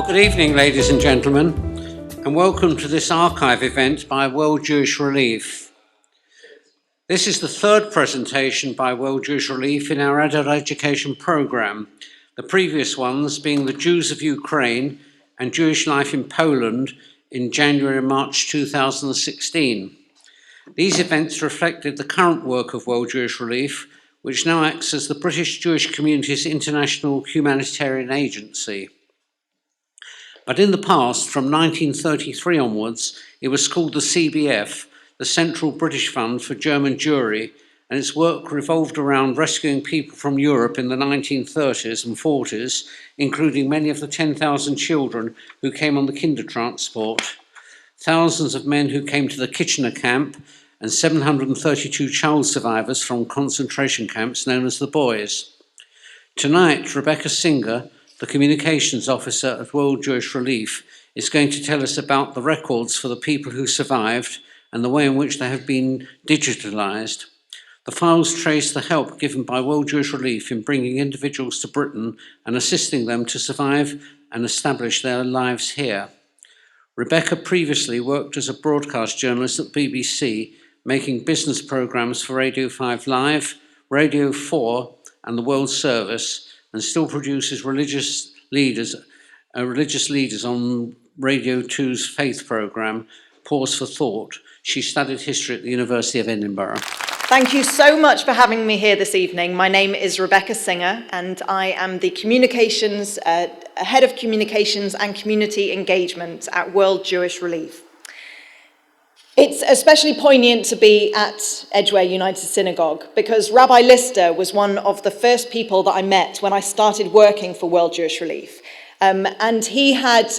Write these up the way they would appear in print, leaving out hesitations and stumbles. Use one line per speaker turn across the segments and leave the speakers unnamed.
Good evening, ladies and gentlemen, and welcome to this archive event by World Jewish Relief. This is the third presentation by World Jewish Relief in our adult education programme, the previous ones being the Jews of Ukraine and Jewish life in Poland in January and March 2016. These events reflected the current work of World Jewish Relief, which now acts as the British Jewish Community's international humanitarian agency. But in the past, from 1933 onwards, it was called the CBF, the Central British Fund for German Jewry, and its work revolved around rescuing people from Europe in the 1930s and 40s, including many of the 10,000 children who came on the Kindertransport, thousands of men who came to the Kitchener camp, and 732 child survivors from concentration camps known as the Boys. Tonight, Rebecca Singer, the Communications Officer at World Jewish Relief, is going to tell us about the records for the people who survived and the way in which they have been digitalised. The files trace the help given by World Jewish Relief in bringing individuals to Britain and assisting them to survive and establish their lives here. Rebecca previously worked as a broadcast journalist at BBC, making business programmes for Radio 5 Live, Radio 4 and the World Service, and still produces religious leaders on Radio 2's faith programme, Pause for Thought. She studied history at the University of Edinburgh.
Thank you so much for having me here this evening. My name is Rebecca Singer, and I am the Head of Communications and Community Engagement at World Jewish Relief. It's especially poignant to be at Edgware United Synagogue because Rabbi Lister was one of the first people that I met when I started working for World Jewish Relief. And he had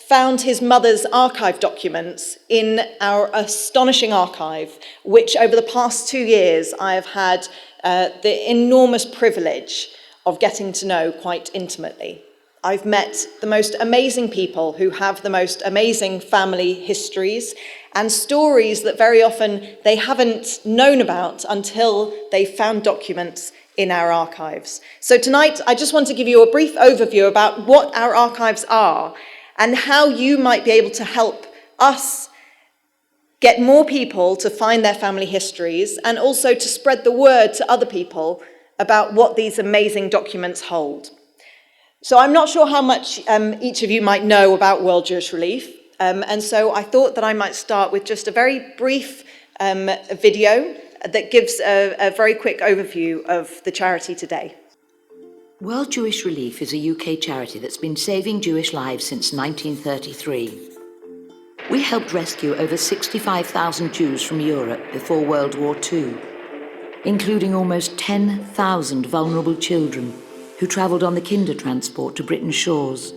found his mother's archive documents in our astonishing archive, which over the past 2 years I have had the enormous privilege of getting to know quite intimately. I've met the most amazing people who have the most amazing family histories and stories that very often they haven't known about until they found documents in our archives. So tonight, I just want to give you a brief overview about what our archives are and how you might be able to help us get more people to find their family histories and also to spread the word to other people about what these amazing documents hold. So I'm not sure how much each of you might know about World Jewish Relief, and so I thought that I might start with just a very brief video that gives a very quick overview of the charity today.
World Jewish Relief is a UK charity that's been saving Jewish lives since 1933. We helped rescue over 65,000 Jews from Europe before World War II, including almost 10,000 vulnerable children who travelled on the Kindertransport to Britain's shores,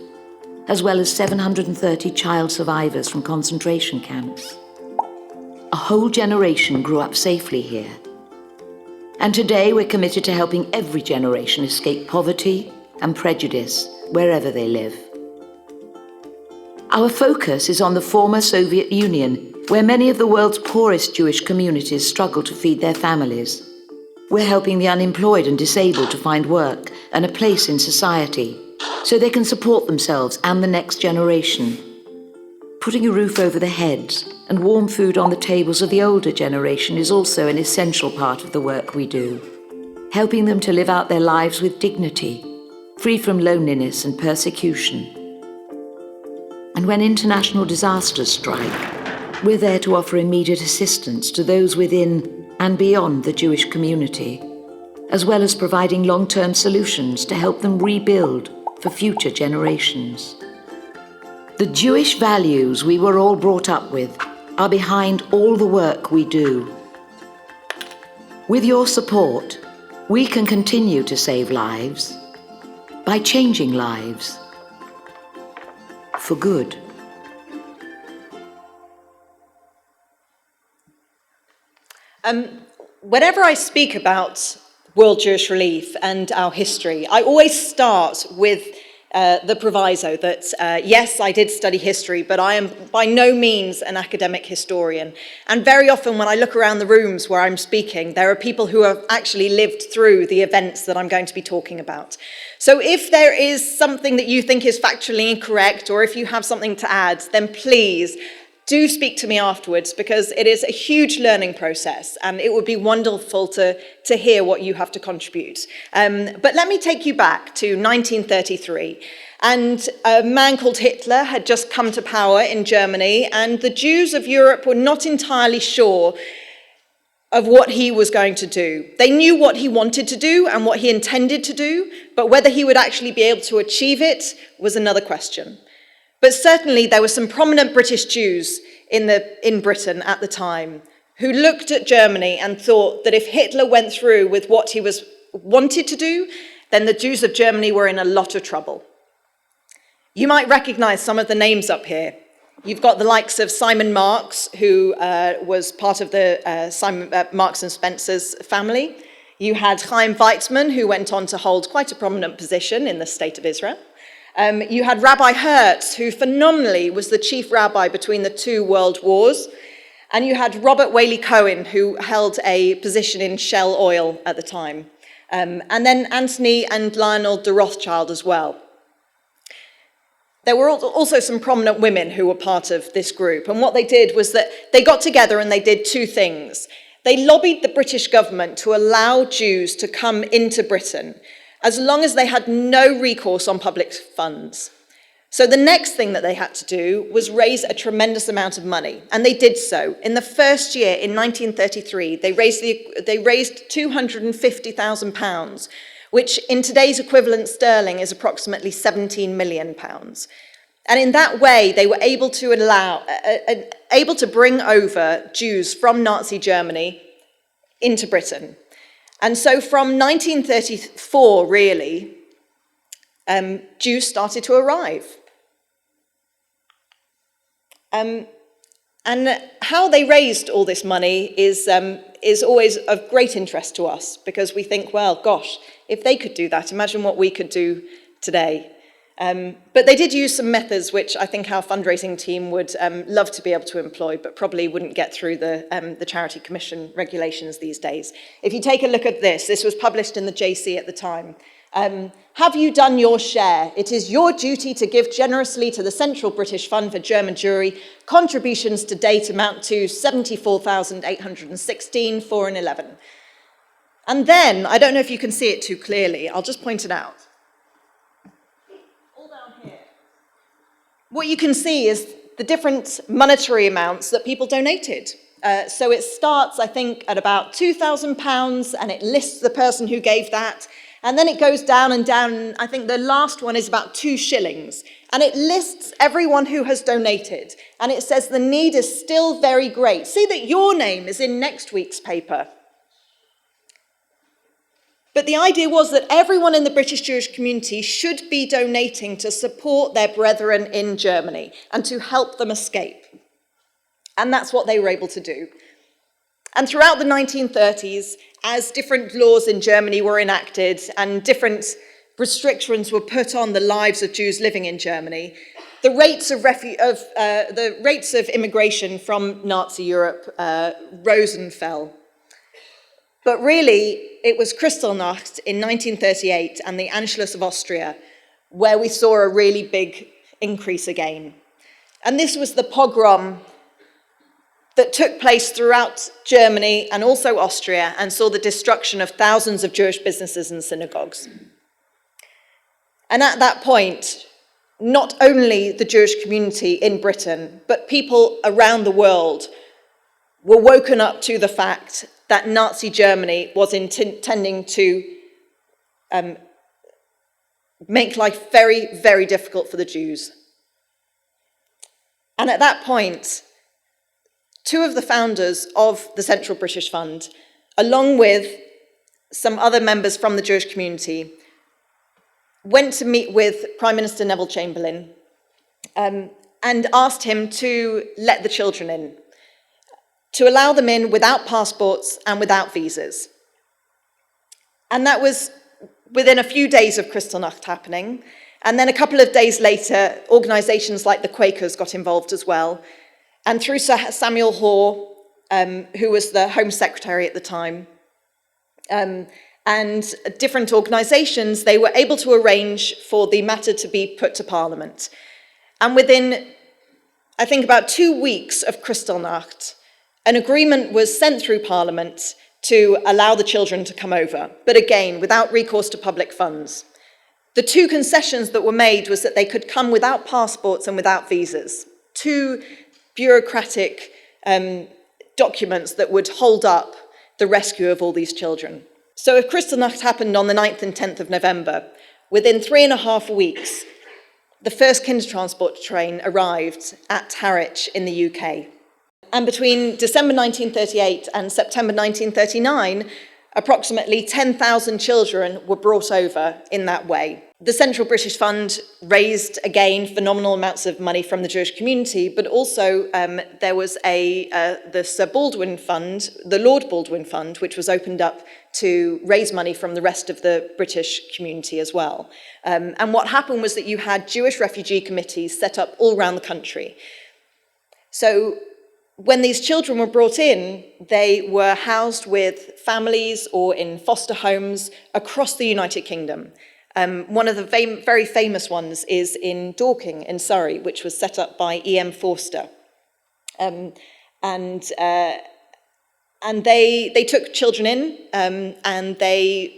as well as 730 child survivors from concentration camps. A whole generation grew up safely here. And today we're committed to helping every generation escape poverty and prejudice wherever they live. Our focus is on the former Soviet Union, where many of the world's poorest Jewish communities struggle to feed their families. We're helping the unemployed and disabled to find work and a place in society so they can support themselves and the next generation. Putting a roof over their heads and warm food on the tables of the older generation is also an essential part of the work we do, helping them to live out their lives with dignity, free from loneliness and persecution. And when international disasters strike, we're there to offer immediate assistance to those within and beyond the Jewish community, as well as providing long-term solutions to help them rebuild for future generations. The Jewish values we were all brought up with are behind all the work we do. With your support, we can continue to save lives by changing lives for good.
Whenever I speak about World Jewish Relief and our history, I always start with the proviso that, yes, I did study history, but I am by no means an academic historian. And very often when I look around the rooms where I'm speaking, there are people who have actually lived through the events that I'm going to be talking about. So if there is something that you think is factually incorrect, or if you have something to add, then please do speak to me afterwards, because it is a huge learning process and it would be wonderful to hear what you have to contribute. But let me take you back to 1933. And a man called Hitler had just come to power in Germany, and the Jews of Europe were not entirely sure of what he was going to do. They knew what he wanted to do and what he intended to do, but whether he would actually be able to achieve it was another question. But certainly there were some prominent British Jews in Britain at the time who looked at Germany and thought that if Hitler went through with what he wanted to do, then the Jews of Germany were in a lot of trouble. You might recognize some of the names up here. You've got the likes of Simon Marx, who was part of the Marks and Spencer's family. You had Chaim Weizmann, who went on to hold quite a prominent position in the State of Israel. You had Rabbi Hertz, who phenomenally was the chief rabbi between the two world wars. And you had Robert Whaley Cohen, who held a position in Shell Oil at the time. And then Anthony and Lionel de Rothschild as well. There were also some prominent women who were part of this group. And what they did was that they got together and they did two things. They lobbied the British government to allow Jews to come into Britain, as long as they had no recourse on public funds. So the next thing that they had to do was raise a tremendous amount of money, and they did so. In the first year, in 1933, they raised £250,000, which in today's equivalent sterling is approximately £17 million. And in that way, they were able to bring over Jews from Nazi Germany into Britain. And so from 1934, really, Jews started to arrive. And how they raised all this money is always of great interest to us, because we think, well, gosh, if they could do that, imagine what we could do today. But they did use some methods which I think our fundraising team would love to be able to employ, but probably wouldn't get through the Charity Commission regulations these days. If you take a look at this was published in the JC at the time. Have you done your share? It is your duty to give generously to the Central British Fund for German Jewry. Contributions to date amount to 74,816, 4 and 11. And then, I don't know if you can see it too clearly, I'll just point it out. What you can see is the different monetary amounts that people donated. So it starts, I think, at about £2,000, and it lists the person who gave that. And then it goes down and down. I think the last one is about 2 shillings. And it lists everyone who has donated. And it says the need is still very great. See that your name is in next week's paper. But the idea was that everyone in the British Jewish community should be donating to support their brethren in Germany and to help them escape. And that's what they were able to do. And throughout the 1930s, as different laws in Germany were enacted and different restrictions were put on the lives of Jews living in Germany, the rates of immigration from Nazi Europe rose and fell. But really, it was Kristallnacht in 1938 and the Anschluss of Austria where we saw a really big increase again. And this was the pogrom that took place throughout Germany and also Austria and saw the destruction of thousands of Jewish businesses and synagogues. And at that point, not only the Jewish community in Britain, but people around the world were woken up to the fact that Nazi Germany was intending to make life very, very difficult for the Jews. And at that point, 2 of the founders of the Central British Fund, along with some other members from the Jewish community, went to meet with Prime Minister Neville Chamberlain and asked him to let the children in, to allow them in without passports and without visas. And that was within a few days of Kristallnacht happening. And then a couple of days later, organisations like the Quakers got involved as well. And through Samuel Hoare, who was the Home Secretary at the time, and different organisations, they were able to arrange for the matter to be put to Parliament. And within, I think, about 2 weeks of Kristallnacht, an agreement was sent through Parliament to allow the children to come over, but again, without recourse to public funds. The two concessions that were made was that they could come without passports and without visas. Two bureaucratic documents that would hold up the rescue of all these children. So if Kristallnacht happened on the 9th and 10th of November, within 3.5 weeks, the first Kindertransport train arrived at Harwich in the UK. And between December 1938 and September 1939, approximately 10,000 children were brought over in that way. The Central British Fund raised, again, phenomenal amounts of money from the Jewish community, but also there was the Sir Baldwin Fund, the Lord Baldwin Fund, which was opened up to raise money from the rest of the British community as well. And what happened was that you had Jewish refugee committees set up all around the country. So when these children were brought in, they were housed with families or in foster homes across the United Kingdom. One of the very famous ones is in Dorking in Surrey, which was set up by E.M. Forster. And they took children in, and they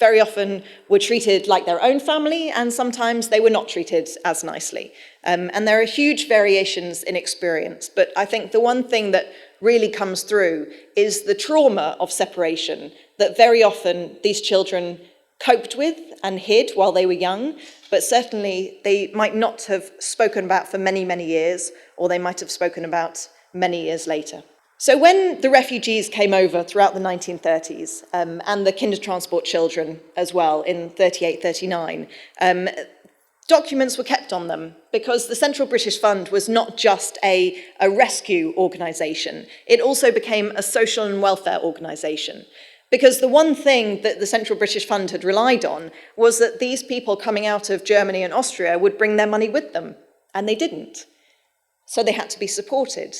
very often were treated like their own family, and sometimes they were not treated as nicely. And there are huge variations in experience, but I think the one thing that really comes through is the trauma of separation that very often these children coped with and hid while they were young, but certainly they might not have spoken about for many, many years, or they might have spoken about many years later. So when the refugees came over throughout the 1930s, and the Kindertransport children as well in 38, 39, documents were kept on them because the Central British Fund was not just a rescue organisation, it also became a social and welfare organisation. Because the one thing that the Central British Fund had relied on was that these people coming out of Germany and Austria would bring their money with them, and they didn't. So they had to be supported.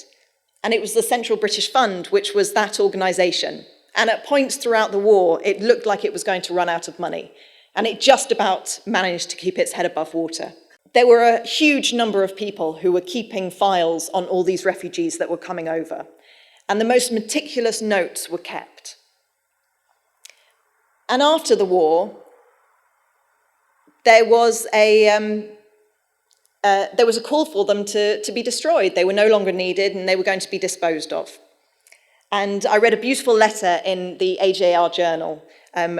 And it was the Central British Fund which was that organisation. And at points throughout the war, it looked like it was going to run out of money. And it just about managed to keep its head above water. There were a huge number of people who were keeping files on all these refugees that were coming over. And the most meticulous notes were kept. And after the war, there was a call for them to be destroyed. They were no longer needed and they were going to be disposed of. And I read a beautiful letter in the AJR Journal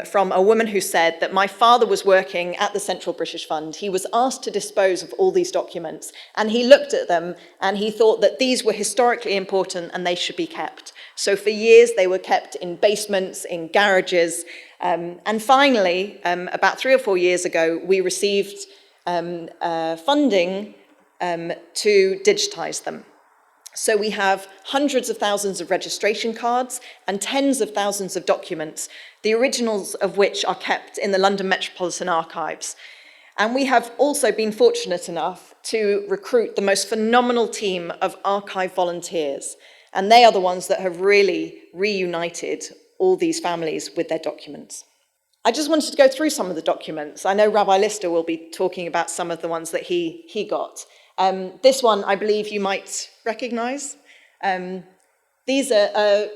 from a woman who said that my father was working at the Central British Fund. He was asked to dispose of all these documents, and he looked at them and he thought that these were historically important and they should be kept. So for years they were kept in basements, in garages, and finally, about 3 or 4 years ago, we received funding to digitize them. So we have hundreds of thousands of registration cards and tens of thousands of documents, the originals of which are kept in the London Metropolitan Archives. And we have also been fortunate enough to recruit the most phenomenal team of archive volunteers. And they are the ones that have really reunited all these families with their documents. I just wanted to go through some of the documents. I know Rabbi Lister will be talking about some of the ones that he got. This one, I believe you might recognize. These are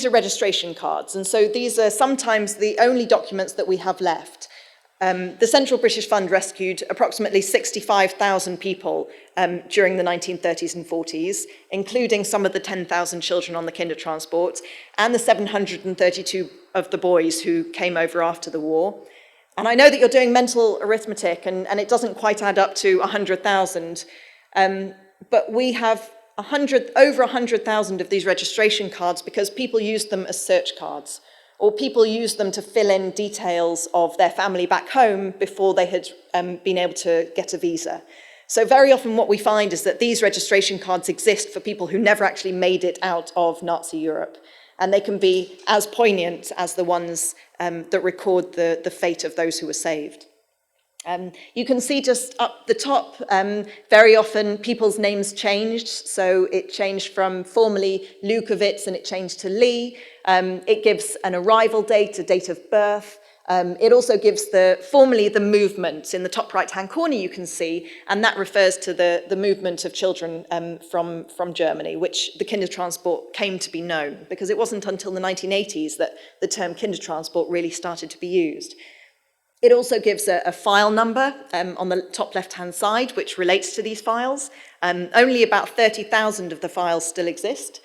registration cards, and so these are sometimes the only documents that we have left. The Central British Fund rescued approximately 65,000 people during the 1930s and 40s, including some of the 10,000 children on the Kindertransport and the 732 of the boys who came over after the war. And I know that you're doing mental arithmetic and it doesn't quite add up to 100,000, but we have over 100,000 of these registration cards because people used them as search cards, or people used them to fill in details of their family back home before they had been able to get a visa. So very often what we find is that these registration cards exist for people who never actually made it out of Nazi Europe. And they can be as poignant as the ones that record the fate of those who were saved. You can see just up the top, very often people's names changed. So it changed from formerly Lukowitz and it changed to Lee. It gives an arrival date, a date of birth. It also gives formally the movement in the top right-hand corner you can see, and that refers to the movement of children from Germany, which the Kindertransport came to be known, because it wasn't until the 1980s that the term Kindertransport really started to be used. It also gives a file number on the top left-hand side, which relates to these files. Only about 30,000 of the files still exist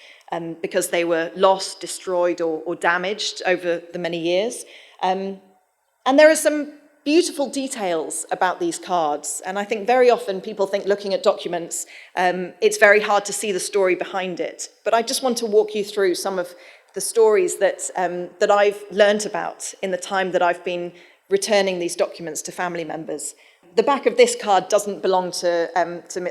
because they were lost, destroyed, or damaged over the many years. And there are some beautiful details about these cards. And I think very often people think looking at documents, it's very hard to see the story behind it. But I just want to walk you through some of the stories that I've learned about in the time that I've been returning these documents to family members. The back of this card doesn't belong to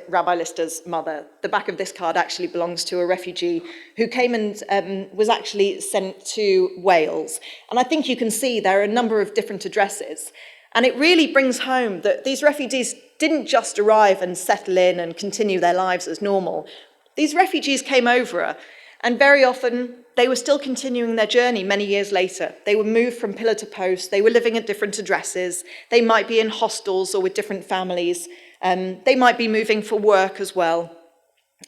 Rabbi Lister's mother. The back of this card actually belongs to a refugee who came and was actually sent to Wales. And I think you can see there are a number of different addresses. And it really brings home that these refugees didn't just arrive and settle in and continue their lives as normal. These refugees came over, and very often they were still continuing their journey many years later. They were moved from pillar to post. They were living at different addresses. They might be in hostels or with different families. They might be moving for work as well.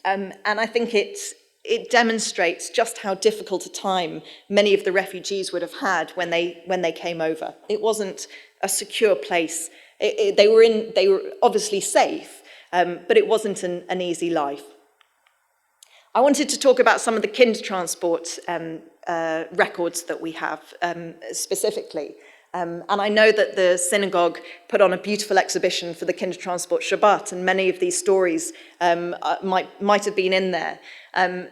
And I think it demonstrates just how difficult a time many of the refugees would have had when they came over. It wasn't a secure place. They were obviously safe, but it wasn't an easy life. I wanted to talk about some of the Kindertransport records that we have specifically. And I know that the synagogue put on a beautiful exhibition for the Kindertransport Shabbat, and many of these stories might have been in there.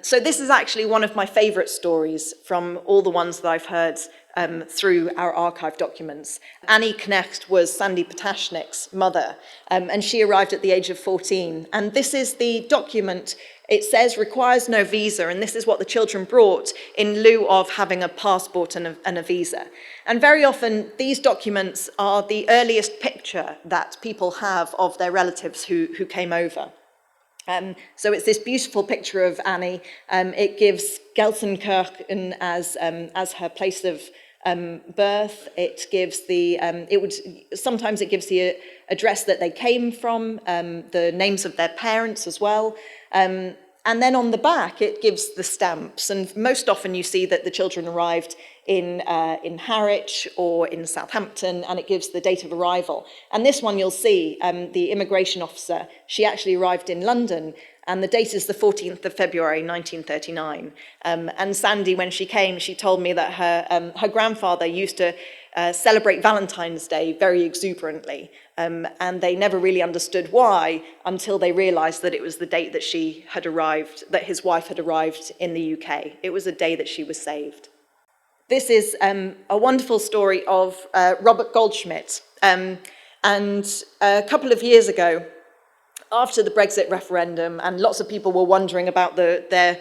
So this is actually one of my favorite stories from all the ones that I've heard through our archive documents. Annie Knecht was Sandy Potashnik's mother, and she arrived at the age of 14. And this is the document. It says requires no visa, and this is what the children brought in lieu of having a passport and a visa. And very often these documents are the earliest picture that people have of their relatives who came over. So it's this beautiful picture of Annie. It gives Gelsenkirchen as her place of birth. It gives sometimes it gives the address that they came from, the names of their parents as well. And then on the back, it gives the stamps. And most often you see that the children arrived in Harwich or in Southampton, and it gives the date of arrival. And this one you'll see, the immigration officer, she actually arrived in London, and the date is the 14th of February, 1939. And Sandy, when she came, she told me that her grandfather used to celebrate Valentine's Day very exuberantly. And they never really understood why until they realized that it was the date that she had arrived, that his wife had arrived in the UK. It was a day that she was saved. This is a wonderful story of Robert Goldschmidt. And a couple of years ago, after the Brexit referendum, and lots of people were wondering about the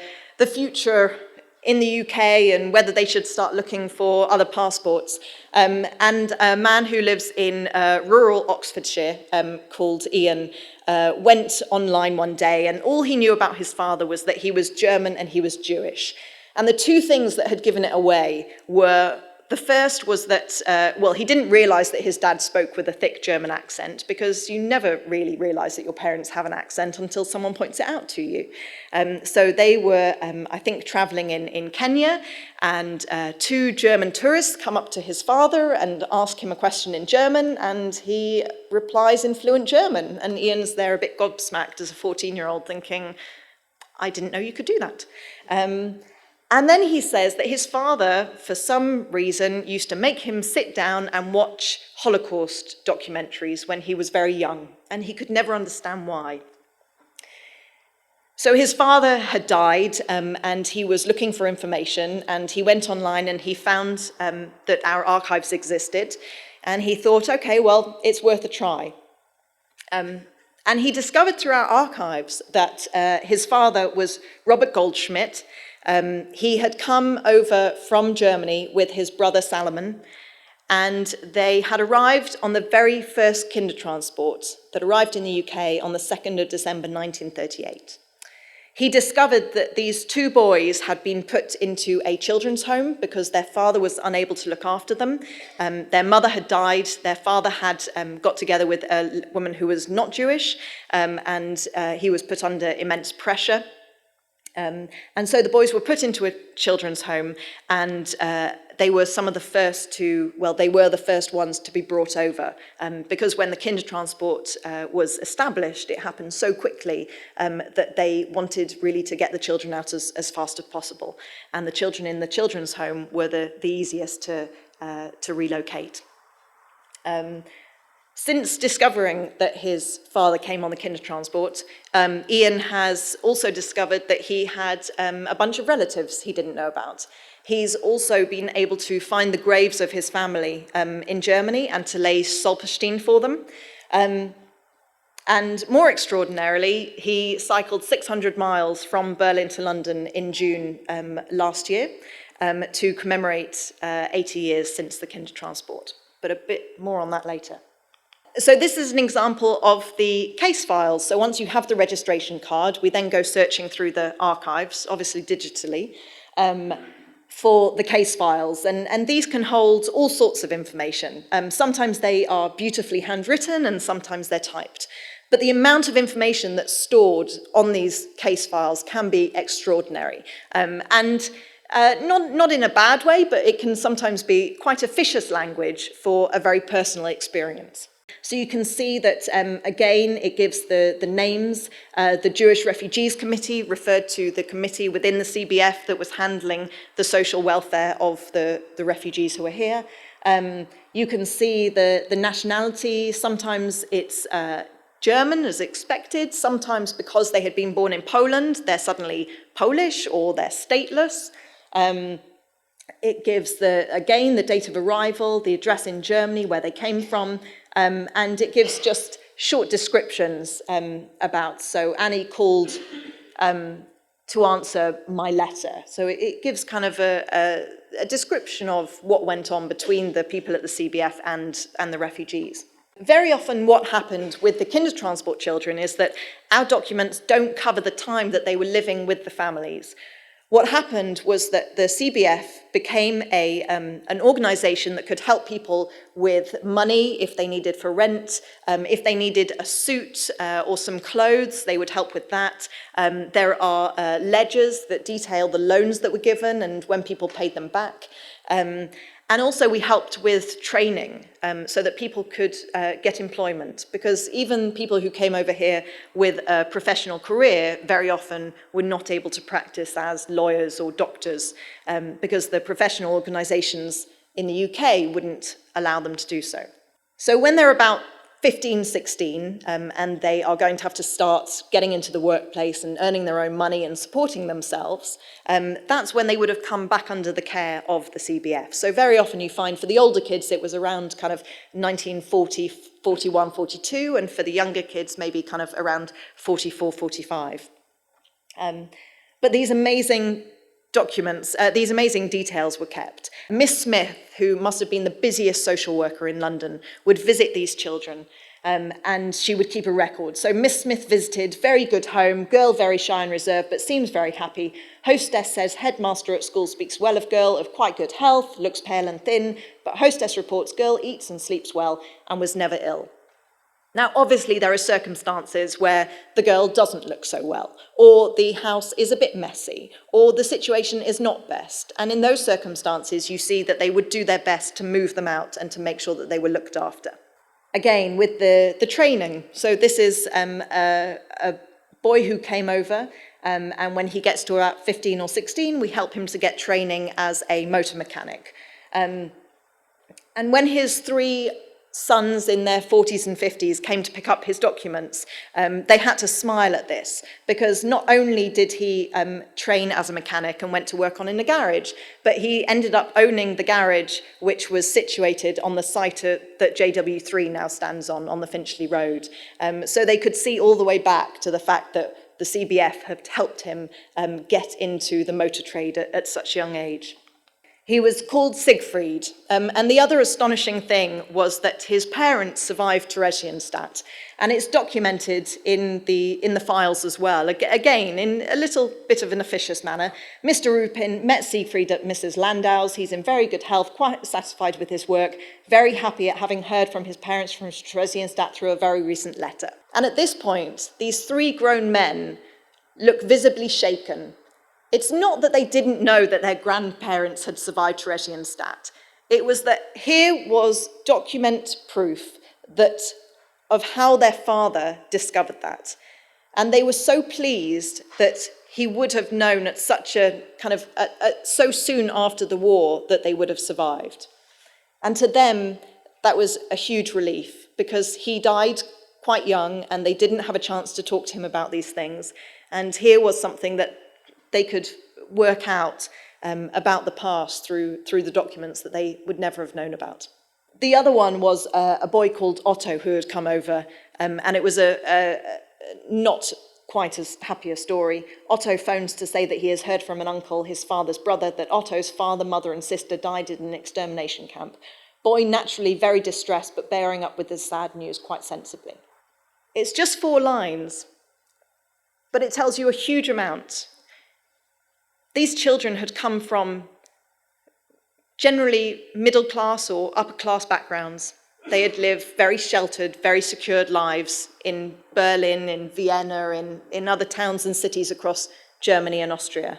future in the UK and whether they should start looking for other passports. And a man who lives in rural Oxfordshire called Ian went online one day, and all he knew about his father was that he was German and he was Jewish. And the two things that had given it away were, the first was that, he didn't realize that his dad spoke with a thick German accent, because you never really realize that your parents have an accent until someone points it out to you. So they were, I think, traveling in Kenya, and two German tourists come up to his father and ask him a question in German, and he replies in fluent German. And Ian's there a bit gobsmacked as a 14-year-old thinking, I didn't know you could do that. And then he says that his father, for some reason, used to make him sit down and watch Holocaust documentaries when he was very young, and he could never understand why. So his father had died, and he was looking for information, and he went online and he found that our archives existed, and he thought, okay, well, it's worth a try. And he discovered through our archives that his father was Robert Goldschmidt. He had come over from Germany with his brother Salomon, And they had arrived on the very first Kindertransport that arrived in the UK on the 2nd of December 1938. He discovered that these two boys had been put into a children's home because their father was unable to look after them. Their mother had died. Their father had got together with a woman who was not Jewish, and he was put under immense pressure. And so the boys were put into a children's home, and they were some of the first they were the first ones to be brought over, because when the Kindertransport was established, it happened so quickly that they wanted really to get the children out as fast as possible. And the children in the children's home were the easiest to relocate. Since discovering that his father came on the Kindertransport, Ian has also discovered that he had a bunch of relatives he didn't know about. He's also been able to find the graves of his family in Germany and to lay Stolperstein for them. And more extraordinarily, he cycled 600 miles from Berlin to London in June last year to commemorate 80 years since the Kindertransport. But a bit more on that later. So this is an example of the case files. So once you have the registration card, we then go searching through the archives, obviously digitally, for the case files. And these can hold all sorts of information. Sometimes they are beautifully handwritten and sometimes they're typed. But the amount of information that's stored on these case files can be extraordinary. Not in a bad way, but it can sometimes be quite officious language for a very personal experience. So you can see that, again, it gives the names. The Jewish Refugees Committee referred to the committee within the CBF that was handling the social welfare of the refugees who are here. You can see the nationality. Sometimes it's German, as expected. Sometimes because they had been born in Poland, they're suddenly Polish or they're stateless. It gives, again, the date of arrival, the address in Germany, where they came from, and it gives just short descriptions about. So Annie called to answer my letter. So it gives kind of a description of what went on between the people at the CBF and the refugees. Very often what happened with the Kindertransport children is that our documents don't cover the time that they were living with the families. What happened was that the CBF became an organisation that could help people with money if they needed for rent, if they needed a suit or some clothes, they would help with that. There are ledgers that detail the loans that were given and when people paid them back. And also we helped with training so that people could get employment, because even people who came over here with a professional career very often were not able to practice as lawyers or doctors because the professional organisations in the UK wouldn't allow them to do so. So when they're about 15, 16, and they are going to have to start getting into the workplace and earning their own money and supporting themselves, that's when they would have come back under the care of the CBF. So very often you find for the older kids it was around kind of 1940, 41, 42, and for the younger kids maybe kind of around 44, 45. But these amazing documents, these amazing details were kept. Miss Smith, who must have been the busiest social worker in London, would visit these children and she would keep a record. So Miss Smith visited, very good home, girl very shy and reserved, but seems very happy. Hostess says headmaster at school speaks well of girl, of quite good health, looks pale and thin, but hostess reports girl eats and sleeps well and was never ill. Now, obviously, there are circumstances where the girl doesn't look so well, or the house is a bit messy, or the situation is not best. And in those circumstances, you see that they would do their best to move them out and to make sure that they were looked after. Again, with the training. So this is a boy who came over, and when he gets to about 15 or 16, we help him to get training as a motor mechanic. And when his three sons in their 40s and 50s came to pick up his documents, they had to smile at this, because not only did he train as a mechanic and went to work on in a garage, but he ended up owning the garage which was situated on the site that JW3 now stands on the Finchley Road. So they could see all the way back to the fact that the CBF had helped him get into the motor trade at such a young age. He was called Siegfried, and the other astonishing thing was that his parents survived Theresienstadt, and it's documented in the files as well. Again, in a little bit of an officious manner, Mr. Rupin met Siegfried at Mrs. Landau's. He's in very good health, quite satisfied with his work, very happy at having heard from his parents from Theresienstadt through a very recent letter. And at this point, these three grown men look visibly shaken. It's not that they didn't know that their grandparents had survived Theresienstadt. It was that here was document proof of how their father discovered that. And they were so pleased that he would have known at such a kind of, so soon after the war that they would have survived. And to them, that was a huge relief because he died quite young and they didn't have a chance to talk to him about these things. And here was something that they could work out about the past through the documents that they would never have known about. The other one was a boy called Otto who had come over, and it was a not quite as happy a story. Otto phones to say that he has heard from an uncle, his father's brother, that Otto's father, mother and sister died in an extermination camp. Boy naturally very distressed, but bearing up with the sad news quite sensibly. It's just 4 lines, but it tells you a huge amount. These children had come from generally middle class or upper class backgrounds. They had lived very sheltered, very secured lives in Berlin, in Vienna, in other towns and cities across Germany and Austria.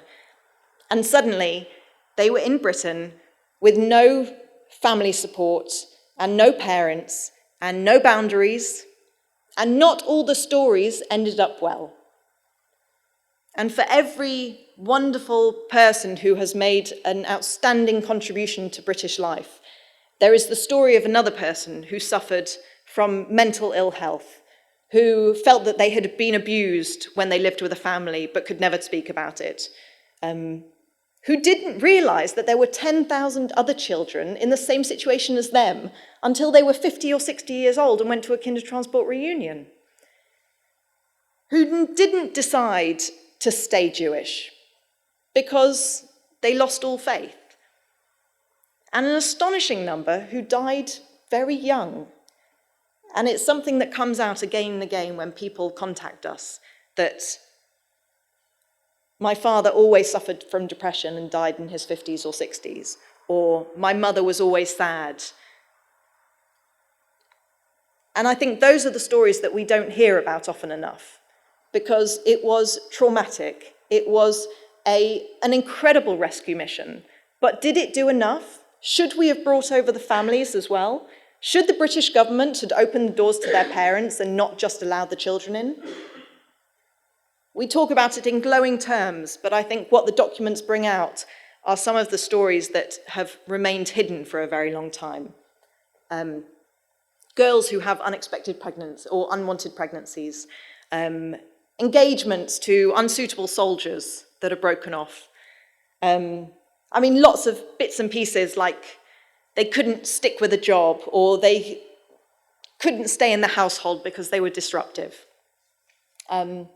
And suddenly, they were in Britain with no family support and no parents and no boundaries, and not all the stories ended up well. And for every wonderful person who has made an outstanding contribution to British life, there is the story of another person who suffered from mental ill health, who felt that they had been abused when they lived with a family but could never speak about it, who didn't realise that there were 10,000 other children in the same situation as them until they were 50 or 60 years old and went to a Kindertransport reunion, who didn't decide to stay Jewish because they lost all faith, and an astonishing number who died very young. And it's something that comes out again and again when people contact us, that my father always suffered from depression and died in his 50s or 60s, or my mother was always sad. And I think those are the stories that we don't hear about often enough, because it was traumatic. It was an incredible rescue mission. But did it do enough? Should we have brought over the families as well? Should the British government have opened the doors to their parents and not just allowed the children in? We talk about it in glowing terms, but I think what the documents bring out are some of the stories that have remained hidden for a very long time. Girls who have unexpected pregnancies or unwanted pregnancies, engagements to unsuitable soldiers that are broken off. Lots of bits and pieces, like they couldn't stick with a job or they couldn't stay in the household because they were disruptive. But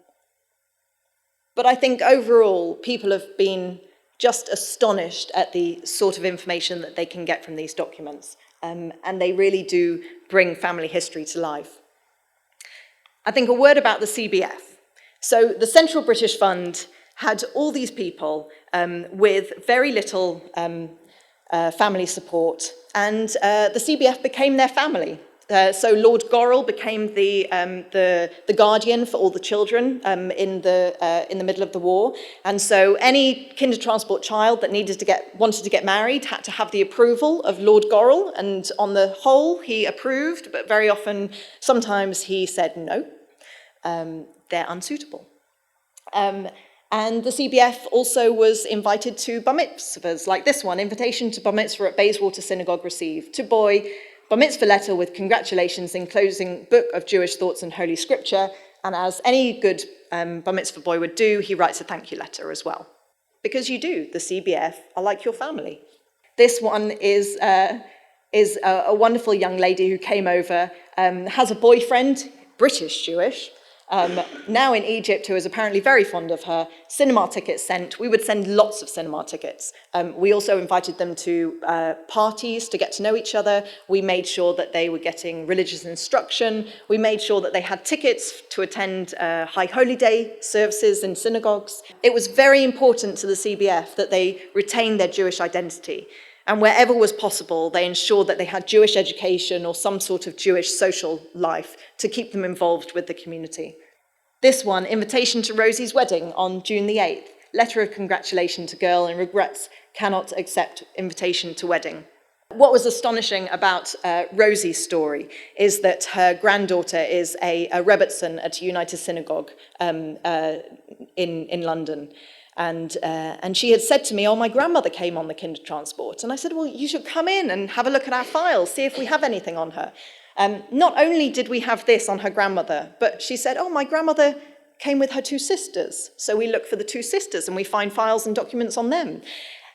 I think overall, people have been just astonished at the sort of information that they can get from these documents. And they really do bring family history to life. I think a word about the CBF. So the Central British Fund had all these people with very little family support, and the CBF became their family. So Lord Gorrell became the guardian for all the children in the middle of the war, and so any Kindertransport child that wanted to get married had to have the approval of Lord Gorrell, and on the whole he approved, but very often, sometimes he said no, they're unsuitable. And the CBF also was invited to bar mitzvahs, like this one, invitation to bar mitzvah at Bayswater Synagogue received. To boy, bar mitzvah letter with congratulations enclosing book of Jewish thoughts and Holy Scripture, and as any good bar mitzvah boy would do, he writes a thank you letter as well. Because you do, the CBF are like your family. This one is a wonderful young lady who came over, has a boyfriend, British Jewish, now in Egypt, who is apparently very fond of her, cinema tickets sent. We would send lots of cinema tickets. We also invited them to parties to get to know each other. We made sure that they were getting religious instruction. We made sure that they had tickets to attend High Holy Day services in synagogues. It was very important to the CBF that they retain their Jewish identity. And wherever was possible, they ensured that they had Jewish education or some sort of Jewish social life to keep them involved with the community. This one, invitation to Rosie's wedding on June the 8th. Letter of congratulation to girl and regrets cannot accept invitation to wedding. What was astonishing about Rosie's story is that her granddaughter is a Rebbetzin at United Synagogue in London. And she had said to me, oh, my grandmother came on the Kindertransport. And I said, well, you should come in and have a look at our files, see if we have anything on her. Not only did we have this on her grandmother, but she said, oh, my grandmother came with her two sisters. So we look for the two sisters and we find files and documents on them.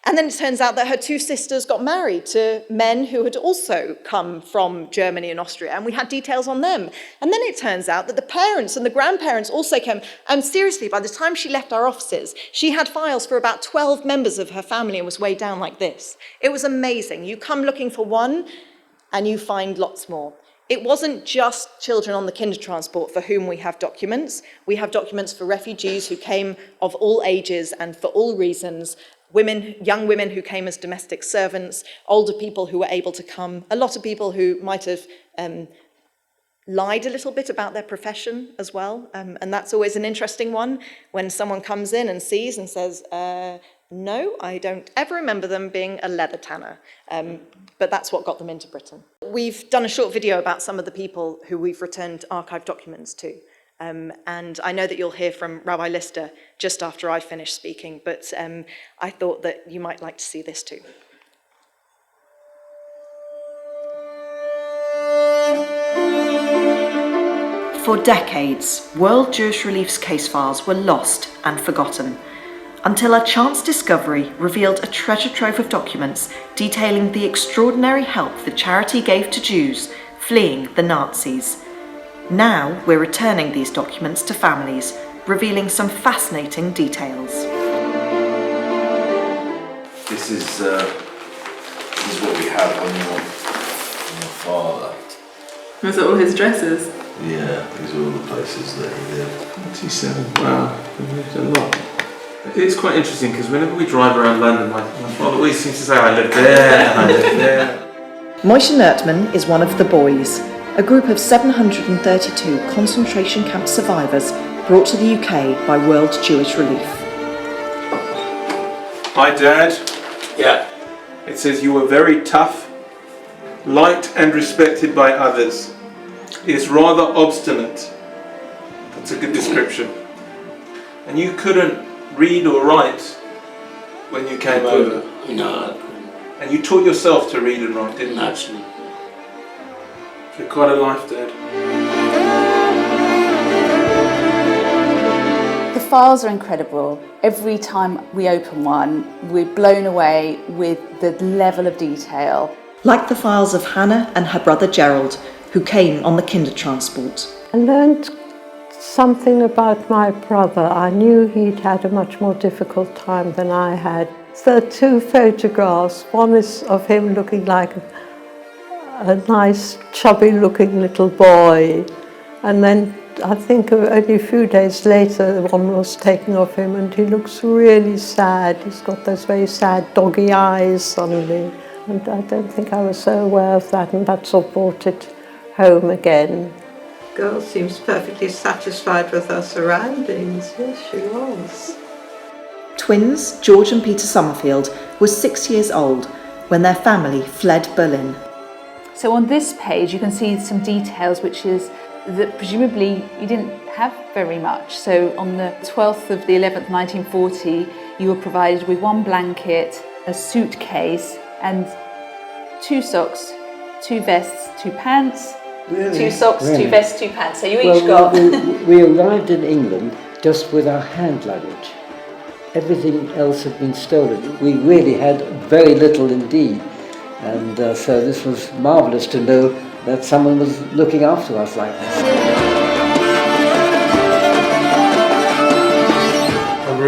And then it turns out that her two sisters got married to men who had also come from Germany and Austria, and we had details on them. And then it turns out that the parents and the grandparents also came. And seriously, by the time she left our offices, she had files for about 12 members of her family and was weighed down like this. It was amazing. You come looking for one, and you find lots more. It wasn't just children on the Kindertransport for whom we have documents. We have documents for refugees who came of all ages and for all reasons. Women, young women who came as domestic servants, older people who were able to come, a lot of people who might have lied a little bit about their profession as well. And that's always an interesting one when someone comes in and sees and says, no, I don't ever remember them being a leather tanner. But that's what got them into Britain. We've done a short video about some of the people who we've returned archive documents to. And I know that you'll hear from Rabbi Lister just after I finish speaking, but I thought that you might like to see this too.
For decades, World Jewish Relief's case files were lost and forgotten, until a chance discovery revealed a treasure trove of documents detailing the extraordinary help the charity gave to Jews fleeing the Nazis. Now we're returning these documents to families, revealing some fascinating details.
This is what we have on your father.
Was it all his dresses?
Yeah, these are all the places that he lived.
47, wow, he lived a lot. It's quite interesting because whenever we drive around London, my father always seems to say, I live there, and I live there.
Moshe Nertman is one of the boys, a group of 732 concentration camp survivors brought to the UK by World Jewish Relief.
Hi, Dad.
Yeah.
It says you were very tough, liked and respected by others. Is rather obstinate. That's a good description. And you couldn't read or write when you came over.
No,
And you taught yourself to read and write, didn't you?
naturally.
You're quite a life, Dad.
The files are incredible. Every time we open one, we're blown away with the level of detail.
Like the files of Hannah and her brother Gerald, who came on the Kindertransport.
I learned something about my brother. I knew he'd had a much more difficult time than I had. There are two photographs. One is of him looking like a nice, chubby-looking little boy. And then I think only a few days later, one was taken of him and he looks really sad. He's got those very sad doggy eyes suddenly. And I don't think I was so aware of that, and that sort of brought it home again.
Girl seems perfectly satisfied with her surroundings. Yes, she was.
Twins George and Peter Summerfield were 6 years old when their family fled Berlin.
So on this page you can see some details, which is that presumably you didn't have very much. So on the 12th of the 11th, 1940, you were provided with one blanket, a suitcase and 2 socks, 2 vests, 2 pants.
Really?
2 socks,
Really?
2 vests, 2 pants. So you each got...
We arrived in England just with our hand luggage. Everything else had been stolen. We really had very little indeed. And so this was marvellous to know that someone was looking after us like this.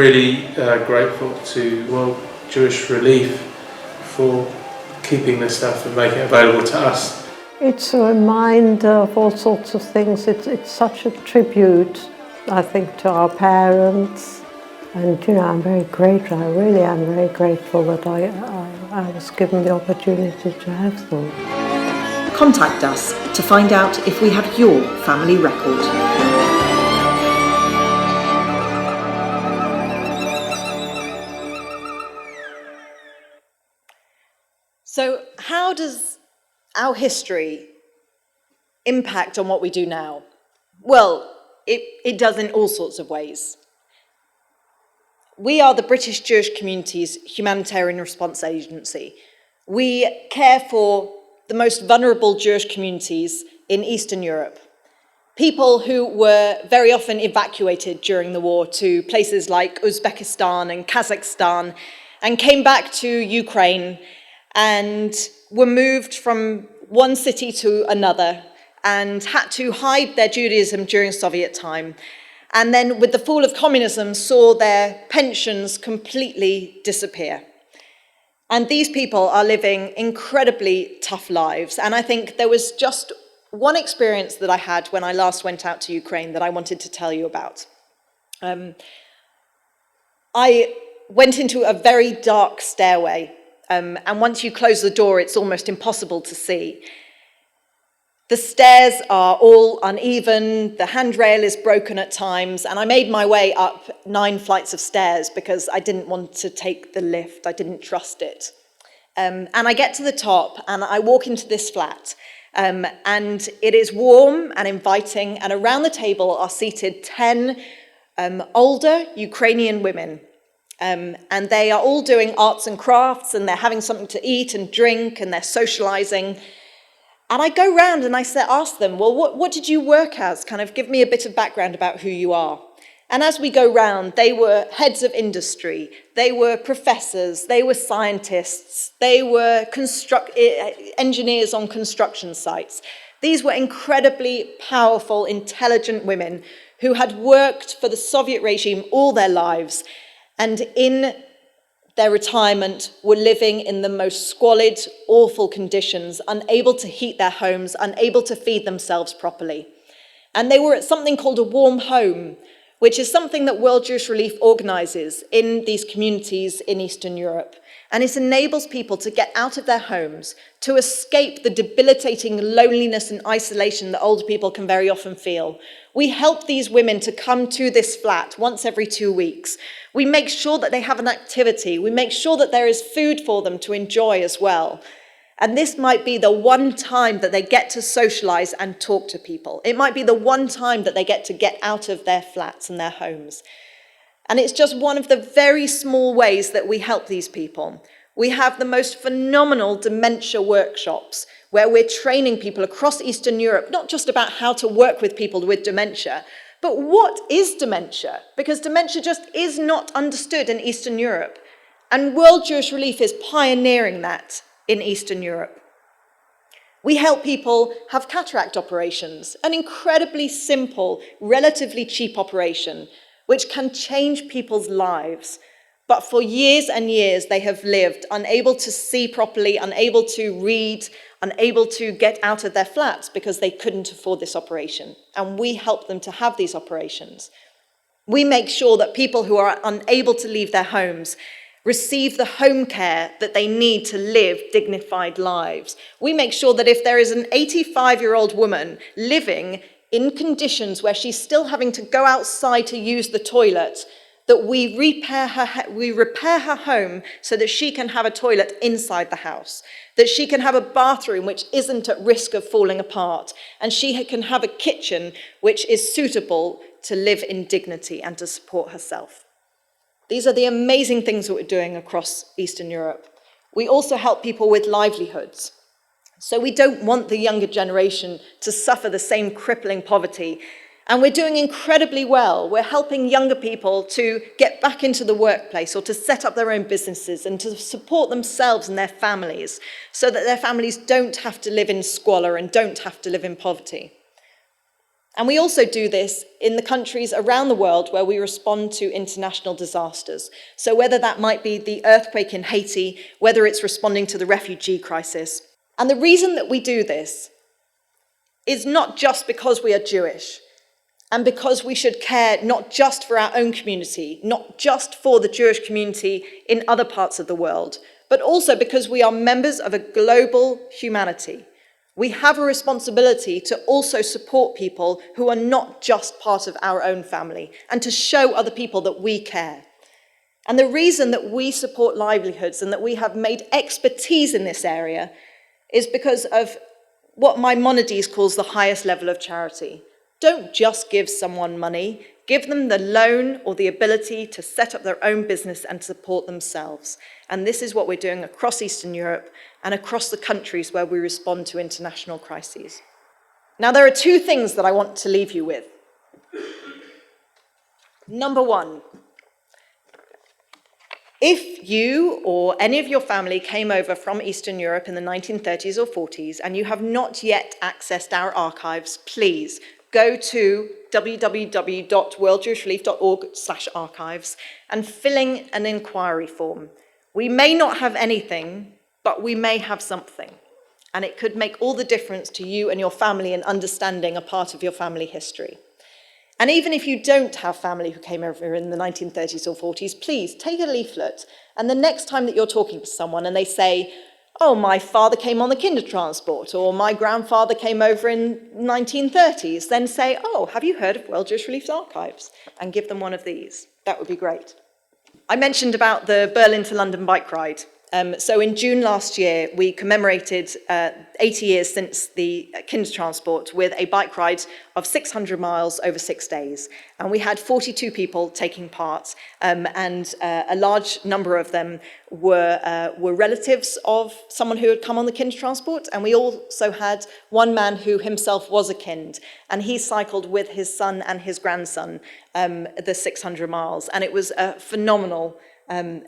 really grateful to World Jewish Relief for keeping this stuff and making it available to us.
It's a reminder of all sorts of things. It's such a tribute, I think, to our parents. And, you know, I'm very grateful. I really am very grateful that I was given the opportunity to have them.
Contact us to find out if we have your family record.
So how does our history impact on what we do now? Well, it does in all sorts of ways. We are the British Jewish Community's Humanitarian Response Agency. We care for the most vulnerable Jewish communities in Eastern Europe. People who were very often evacuated during the war to places like Uzbekistan and Kazakhstan and came back to Ukraine and were moved from one city to another and had to hide their Judaism during Soviet time. And then with the fall of communism, saw their pensions completely disappear. And these people are living incredibly tough lives. And I think there was just one experience that I had when I last went out to Ukraine that I wanted to tell you about. I went into a very dark stairway. And once you close the door, it's almost impossible to see. The stairs are all uneven, the handrail is broken at times, and I made my way up 9 flights of stairs because I didn't want to take the lift, I didn't trust it. And I get to the top and I walk into this flat, and it is warm and inviting, and around the table are seated 10 older Ukrainian women. And they are all doing arts and crafts, and they're having something to eat and drink, and they're socializing. And I go round and I ask them, well, what did you work as? Kind of give me a bit of background about who you are. And as we go round, they were heads of industry, they were professors, they were scientists, they were engineers on construction sites. These were incredibly powerful, intelligent women who had worked for the Soviet regime all their lives, and in their retirement were living in the most squalid, awful conditions, unable to heat their homes, unable to feed themselves properly. And they were at something called a warm home, which is something that World Jewish Relief organizes in these communities in Eastern Europe. And it enables people to get out of their homes, to escape the debilitating loneliness and isolation that older people can very often feel. We help these women to come to this flat once every 2 weeks. We make sure that they have an activity. We make sure that there is food for them to enjoy as well. And this might be the one time that they get to socialize and talk to people. It might be the one time that they get out of their flats and their homes. And it's just one of the very small ways that we help these people. We have the most phenomenal dementia workshops where we're training people across Eastern Europe, not just about how to work with people with dementia, but what is dementia? Because dementia just is not understood in Eastern Europe. And World Jewish Relief is pioneering that in Eastern Europe. We help people have cataract operations, an incredibly simple, relatively cheap operation, which can change people's lives. But for years and years, they have lived unable to see properly, unable to read, unable to get out of their flats because they couldn't afford this operation. And we help them to have these operations. We make sure that people who are unable to leave their homes receive the home care that they need to live dignified lives. We make sure that if there is an 85-year-old woman living in conditions where she's still having to go outside to use the toilet, that we repair her home so that she can have a toilet inside the house, that she can have a bathroom which isn't at risk of falling apart, and she can have a kitchen which is suitable to live in dignity and to support herself. These are the amazing things that we're doing across Eastern Europe. We also help people with livelihoods. So we don't want the younger generation to suffer the same crippling poverty. And we're doing incredibly well. We're helping younger people to get back into the workplace or to set up their own businesses and to support themselves and their families so that their families don't have to live in squalor and don't have to live in poverty. And we also do this in the countries around the world where we respond to international disasters. So whether that might be the earthquake in Haiti, whether it's responding to the refugee crisis. And the reason that we do this is not just because we are Jewish, and because we should care not just for our own community, not just for the Jewish community in other parts of the world, but also because we are members of a global humanity. We have a responsibility to also support people who are not just part of our own family, and to show other people that we care. And the reason that we support livelihoods and that we have made expertise in this area is because of what Maimonides calls the highest level of charity. Don't just give someone money, give them the loan or the ability to set up their own business and support themselves. And this is what we're doing across Eastern Europe and across the countries where we respond to international crises. Now, there are two things that I want to leave you with. Number one, if you or any of your family came over from Eastern Europe in the 1930s or 40s and you have not yet accessed our archives, please go to www.worldjewishRelief.org/archives and fill in an inquiry form. We may not have anything, but we may have something. And it could make all the difference to you and your family in understanding a part of your family history. And even if you don't have family who came over in the 1930s or 40s, please take a leaflet. And the next time that you're talking to someone and they say, oh, my father came on the Kindertransport, or my grandfather came over in 1930s, then say, oh, have you heard of World Jewish Relief's archives? And give them one of these. That would be great. I mentioned about the Berlin to London bike ride. So in June last year, we commemorated 80 years since the Kindertransport with a bike ride of 600 miles over 6 days. And we had 42 people taking part, and a large number of them were relatives of someone who had come on the Kindertransport. And we also had one man who himself was a Kind, and he cycled with his son and his grandson the 600 miles. And it was a phenomenal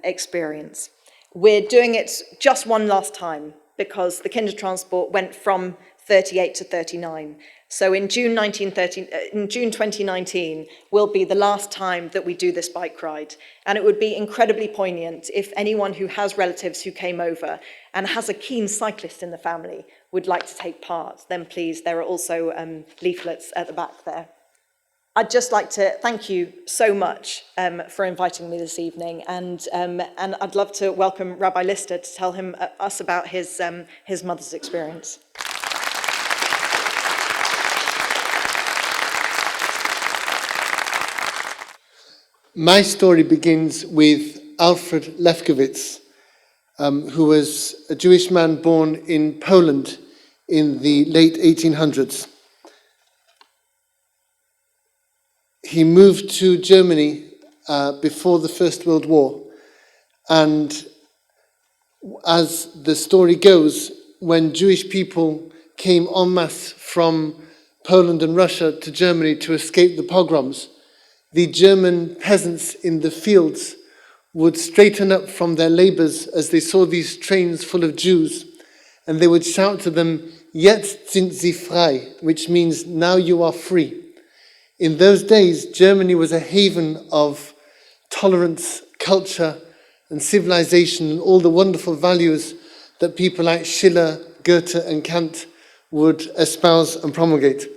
experience. We're doing it just one last time because the Kindertransport went from 38 to 39. So in June 2019 will be the last time that we do this bike ride. And it would be incredibly poignant if anyone who has relatives who came over and has a keen cyclist in the family would like to take part, then please, there are also leaflets at the back there. I'd just like to thank you so much for inviting me this evening, and I'd love to welcome Rabbi Lister to tell us about his mother's experience.
My story begins with Alfred Lefkowitz, who was a Jewish man born in Poland in the late 1800s. He moved to Germany before the First World War, and as the story goes, when Jewish people came en masse from Poland and Russia to Germany to escape the pogroms, the German peasants in the fields would straighten up from their labors as they saw these trains full of Jews, and they would shout to them, "Jetzt sind Sie frei," which means, "Now you are free." In those days, Germany was a haven of tolerance, culture, and civilization, and all the wonderful values that people like Schiller, Goethe, and Kant would espouse and promulgate.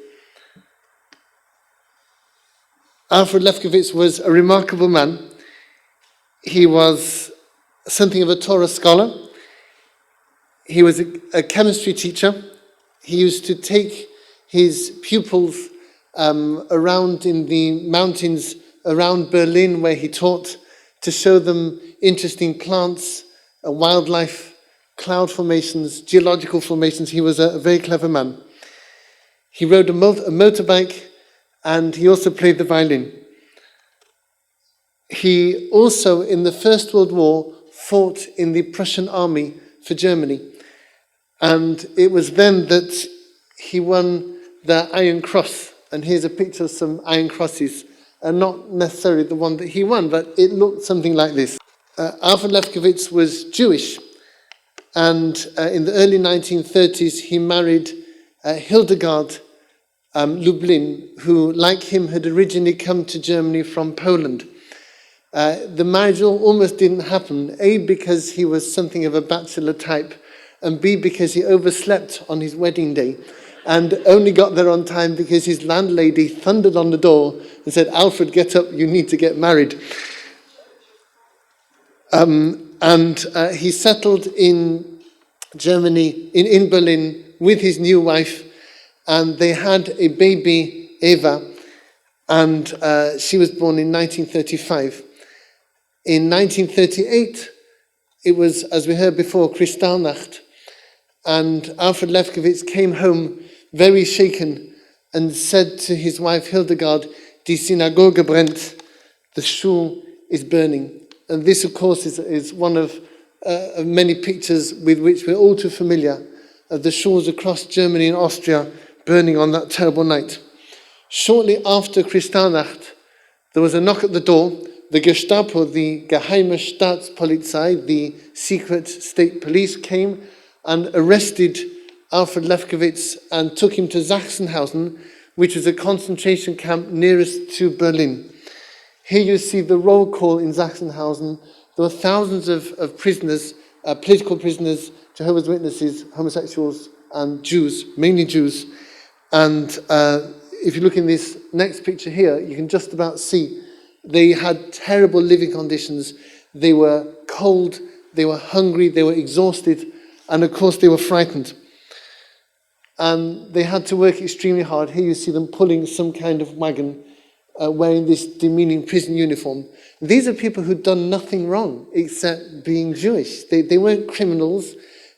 Alfred Lefkowitz was a remarkable man. He was something of a Torah scholar. He was a chemistry teacher. He used to take his pupils around in the mountains around Berlin where he taught, to show them interesting plants, wildlife, cloud formations, geological formations. He was a very clever man. He rode a motorbike, and he also played the violin. He also, in the First World War, fought in the Prussian army for Germany. And it was then that he won the Iron Cross. And here's a picture of some Iron Crosses, and not necessarily the one that he won, but it looked something like this. Alfred Lefkowitz was Jewish, and in the early 1930s he married Hildegard Lublin, who, like him, had originally come to Germany from Poland. The marriage almost didn't happen, A, because he was something of a bachelor type, and B, because he overslept on his wedding day, and only got there on time because his landlady thundered on the door and said, "Alfred, get up, you need to get married." He settled in Germany, in Berlin, with his new wife, and they had a baby, Eva, and she was born in 1935. In 1938, it was, as we heard before, Kristallnacht, and Alfred Lefkowitz came home very shaken and said to his wife Hildegard, "Die Synagoge brennt," the shul is burning. And this, of course, is one of many pictures with which we're all too familiar, of the shuls across Germany and Austria burning on that terrible night. Shortly after Kristallnacht, there was a knock at the door. The Gestapo, the Geheime Staatspolizei, the secret state police, came and arrested Alfred Lefkowitz and took him to Sachsenhausen, which was a concentration camp nearest to Berlin. Here you see the roll call in Sachsenhausen. There were thousands of prisoners, political prisoners, Jehovah's Witnesses, homosexuals, and Jews, mainly Jews. And if you look in this next picture here, you can just about see they had terrible living conditions. They were cold, they were hungry, they were exhausted, and of course they were frightened. And they had to work extremely hard. Here you see them pulling some kind of wagon, wearing this demeaning prison uniform. These are people who'd done nothing wrong except being Jewish. They weren't criminals.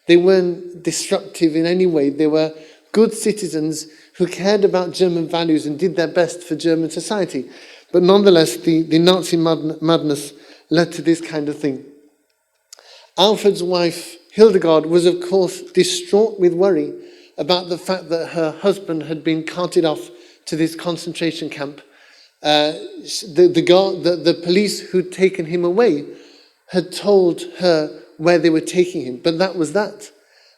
They weren't disruptive in any way. They were good citizens who cared about German values and did their best for German society. But nonetheless, the Nazi madness led to this kind of thing. Alfred's wife, Hildegard, was of course distraught with worry about the fact that her husband had been carted off to this concentration camp. The police who'd taken him away had told her where they were taking him, but that was that.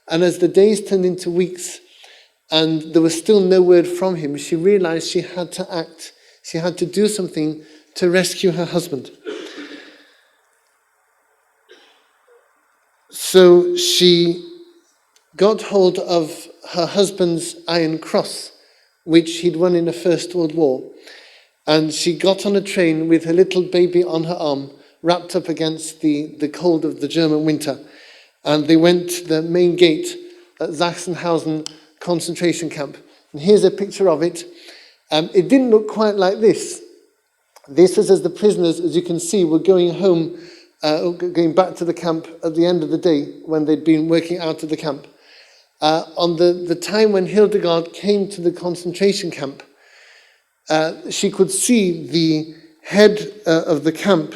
And as the days turned into weeks and there was still no word from him, she realized she had to act. She had to do something to rescue her husband. So she got hold of her husband's Iron Cross, which he'd won in the First World War. And she got on a train with her little baby on her arm, wrapped up against the cold of the German winter. And they went to the main gate at Sachsenhausen concentration camp. And here's a picture of it. It didn't look quite like this. This is as the prisoners, as you can see, were going home, going back to the camp at the end of the day when they'd been working out of the camp. On the time when Hildegard came to the concentration camp, she could see the head of the camp,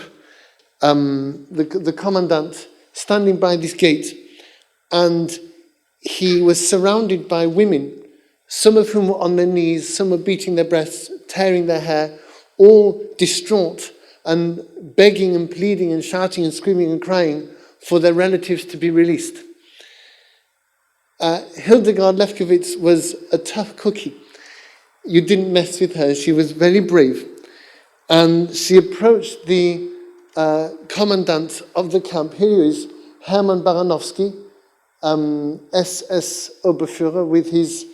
the commandant, standing by this gate, and he was surrounded by women, some of whom were on their knees, some were beating their breasts, tearing their hair, all distraught and begging and pleading and shouting and screaming and crying for their relatives to be released. Hildegard Lefkowitz was a tough cookie. You didn't mess with her. She was very brave. And she approached the commandant of the camp. Here he is, Hermann Baranowski, SS Oberführer, with his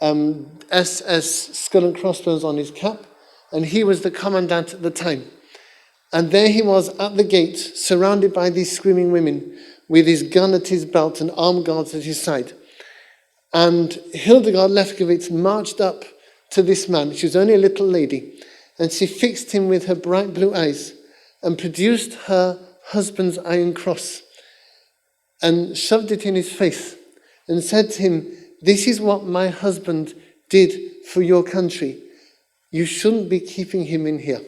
SS skull and crossbones on his cap. And he was the commandant at the time. And there he was at the gate, surrounded by these screaming women, with his gun at his belt and armed guards at his side. And Hildegard Lefkowitz marched up to this man. She was only a little lady. And she fixed him with her bright blue eyes and produced her husband's Iron Cross and shoved it in his face and said to him, "This is what my husband did for your country. You shouldn't be keeping him in here."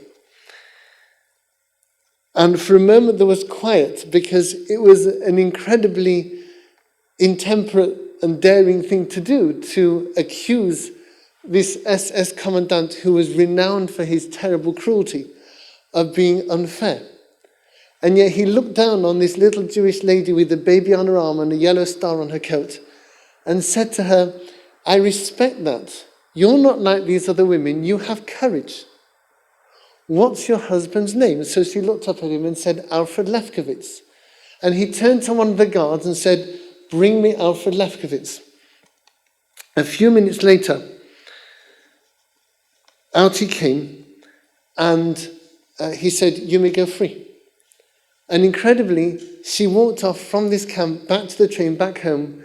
And for a moment there was quiet, because it was an incredibly intemperate and daring thing to do, to accuse this SS commandant, who was renowned for his terrible cruelty, of being unfair. And yet he looked down on this little Jewish lady with a baby on her arm and a yellow star on her coat and said to her, "I respect that, You're not like these other women, you have courage. What's your husband's name? So she looked up at him and said, Alfred Lefkowitz. And he turned to one of the guards and said, bring me Alfred Lefkowitz. A few minutes later, out he came, and he said, you may go free. And incredibly, she walked off from this camp back to the train, back home,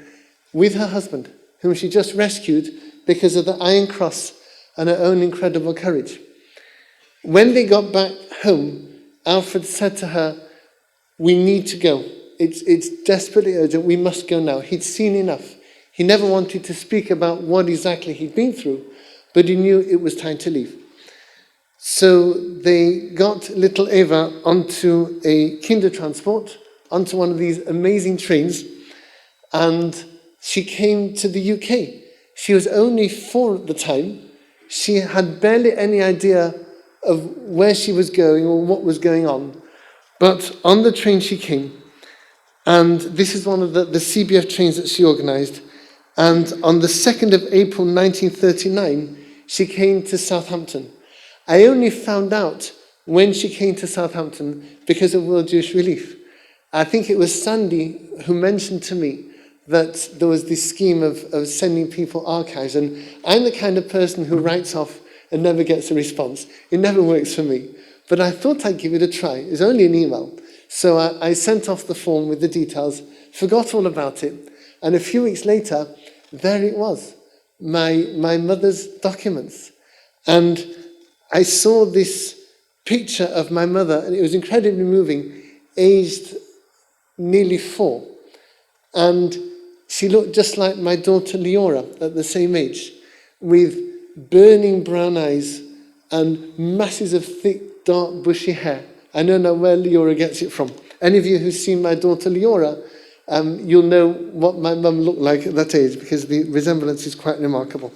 with her husband, whom she just rescued because of the Iron Cross and her own incredible courage. When they got back home, Alfred said to her, we need to go. It's desperately urgent. We must go now. He'd seen enough. He never wanted to speak about what exactly he'd been through, but he knew it was time to leave. So they got little Eva onto a Kindertransport, onto one of these amazing trains, and she came to the UK. She was only 4 at the time. She had barely any idea of where she was going or what was going on. But on the train she came, and this is one of the CBF trains that she organised, and on the 2nd of April 1939, she came to Southampton. I only found out when she came to Southampton because of World Jewish Relief. I think it was Sandy who mentioned to me that there was this scheme of sending people archives, and I'm the kind of person who writes off and never gets a response. It never works for me. But I thought I'd give it a try. It was only an email. So I sent off the form with the details, forgot all about it, and a few weeks later, there it was, my mother's documents. And I saw this picture of my mother, and it was incredibly moving, aged nearly 4. And she looked just like my daughter Leora at the same age, with burning brown eyes and masses of thick, dark, bushy hair. I don't know where Leora gets it from. Any of you who've seen my daughter Leora, you'll know what my mum looked like at that age, because the resemblance is quite remarkable.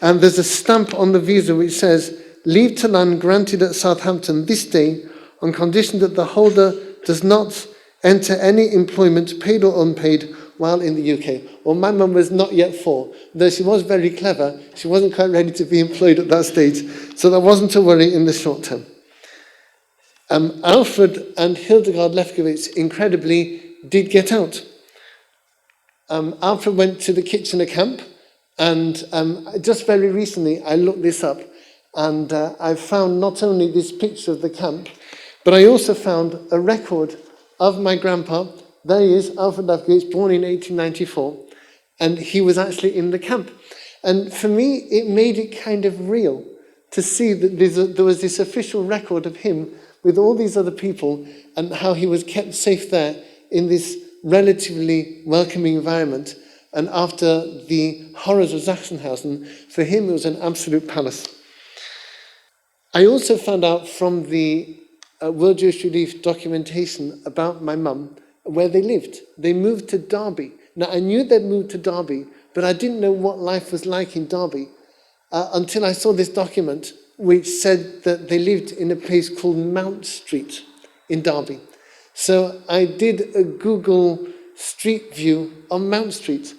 And there's a stamp on the visa which says, leave to land granted at Southampton this day on condition that the holder does not enter any employment, paid or unpaid, while in the UK. Well, my mum was not yet 4, though she was very clever. She wasn't quite ready to be employed at that stage, so that wasn't a worry in the short term. Alfred and Hildegard Lefkowitz, incredibly, did get out. Alfred went to the Kitchener camp, and just very recently I looked this up, and I found not only this picture of the camp, but I also found a record of my grandpa. There he is, Alfred Lefkowitz, born in 1894, and he was actually in the camp. And for me, it made it kind of real to see that there was this official record of him with all these other people and how he was kept safe there in this relatively welcoming environment. And after the horrors of Sachsenhausen, for him it was an absolute palace. I also found out from the World Jewish Relief documentation about my mum where they lived. They moved to Derby. Now, I knew they'd moved to Derby, but I didn't know what life was like in Derby until I saw this document which said that they lived in a place called Mount Street in Derby. So I did a Google Street View on Mount Street,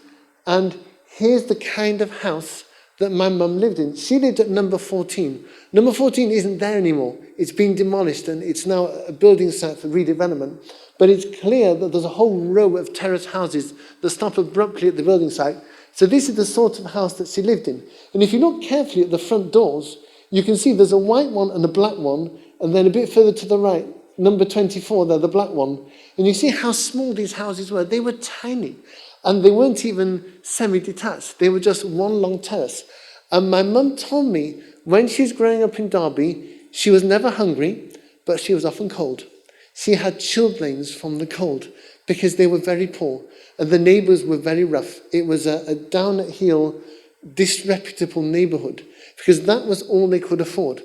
and here's the kind of house that my mum lived in. She lived at number 14. Number 14 isn't there anymore. It's been demolished and it's now a building site for redevelopment. But it's clear that there's a whole row of terrace houses that stop abruptly at the building site. So this is the sort of house that she lived in. And if you look carefully at the front doors, you can see there's a white one and a black one, and then a bit further to the right, number 24 there, the black one. And you see how small these houses were. They were tiny. And they weren't even semi-detached. They were just one long terrace. And my mum told me when she's growing up in Derby, she was never hungry, but she was often cold. She had chilblains from the cold because they were very poor and the neighbours were very rough. It was a down-at-heel, disreputable neighbourhood because that was all they could afford.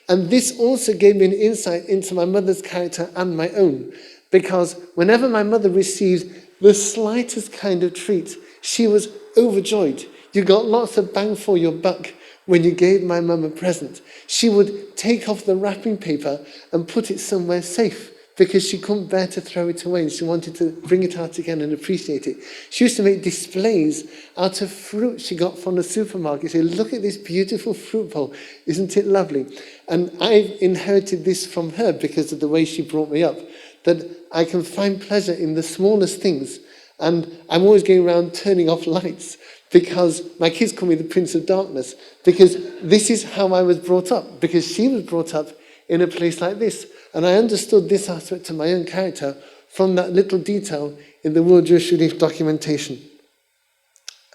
And this also gave me an insight into my mother's character and my own, because whenever my mother received the slightest kind of treat, she was overjoyed. You got lots of bang for your buck when you gave my mum a present. She would take off the wrapping paper and put it somewhere safe because she couldn't bear to throw it away and she wanted to bring it out again and appreciate it. She used to make displays out of fruit she got from the supermarket. Say, look at this beautiful fruit bowl. Isn't it lovely? And I've inherited this from her because of the way she brought me up, that I can find pleasure in the smallest things. And I'm always going around turning off lights because my kids call me the Prince of Darkness, because this is how I was brought up, because she was brought up in a place like this. And I understood this aspect of my own character from that little detail in the World Jewish Relief documentation.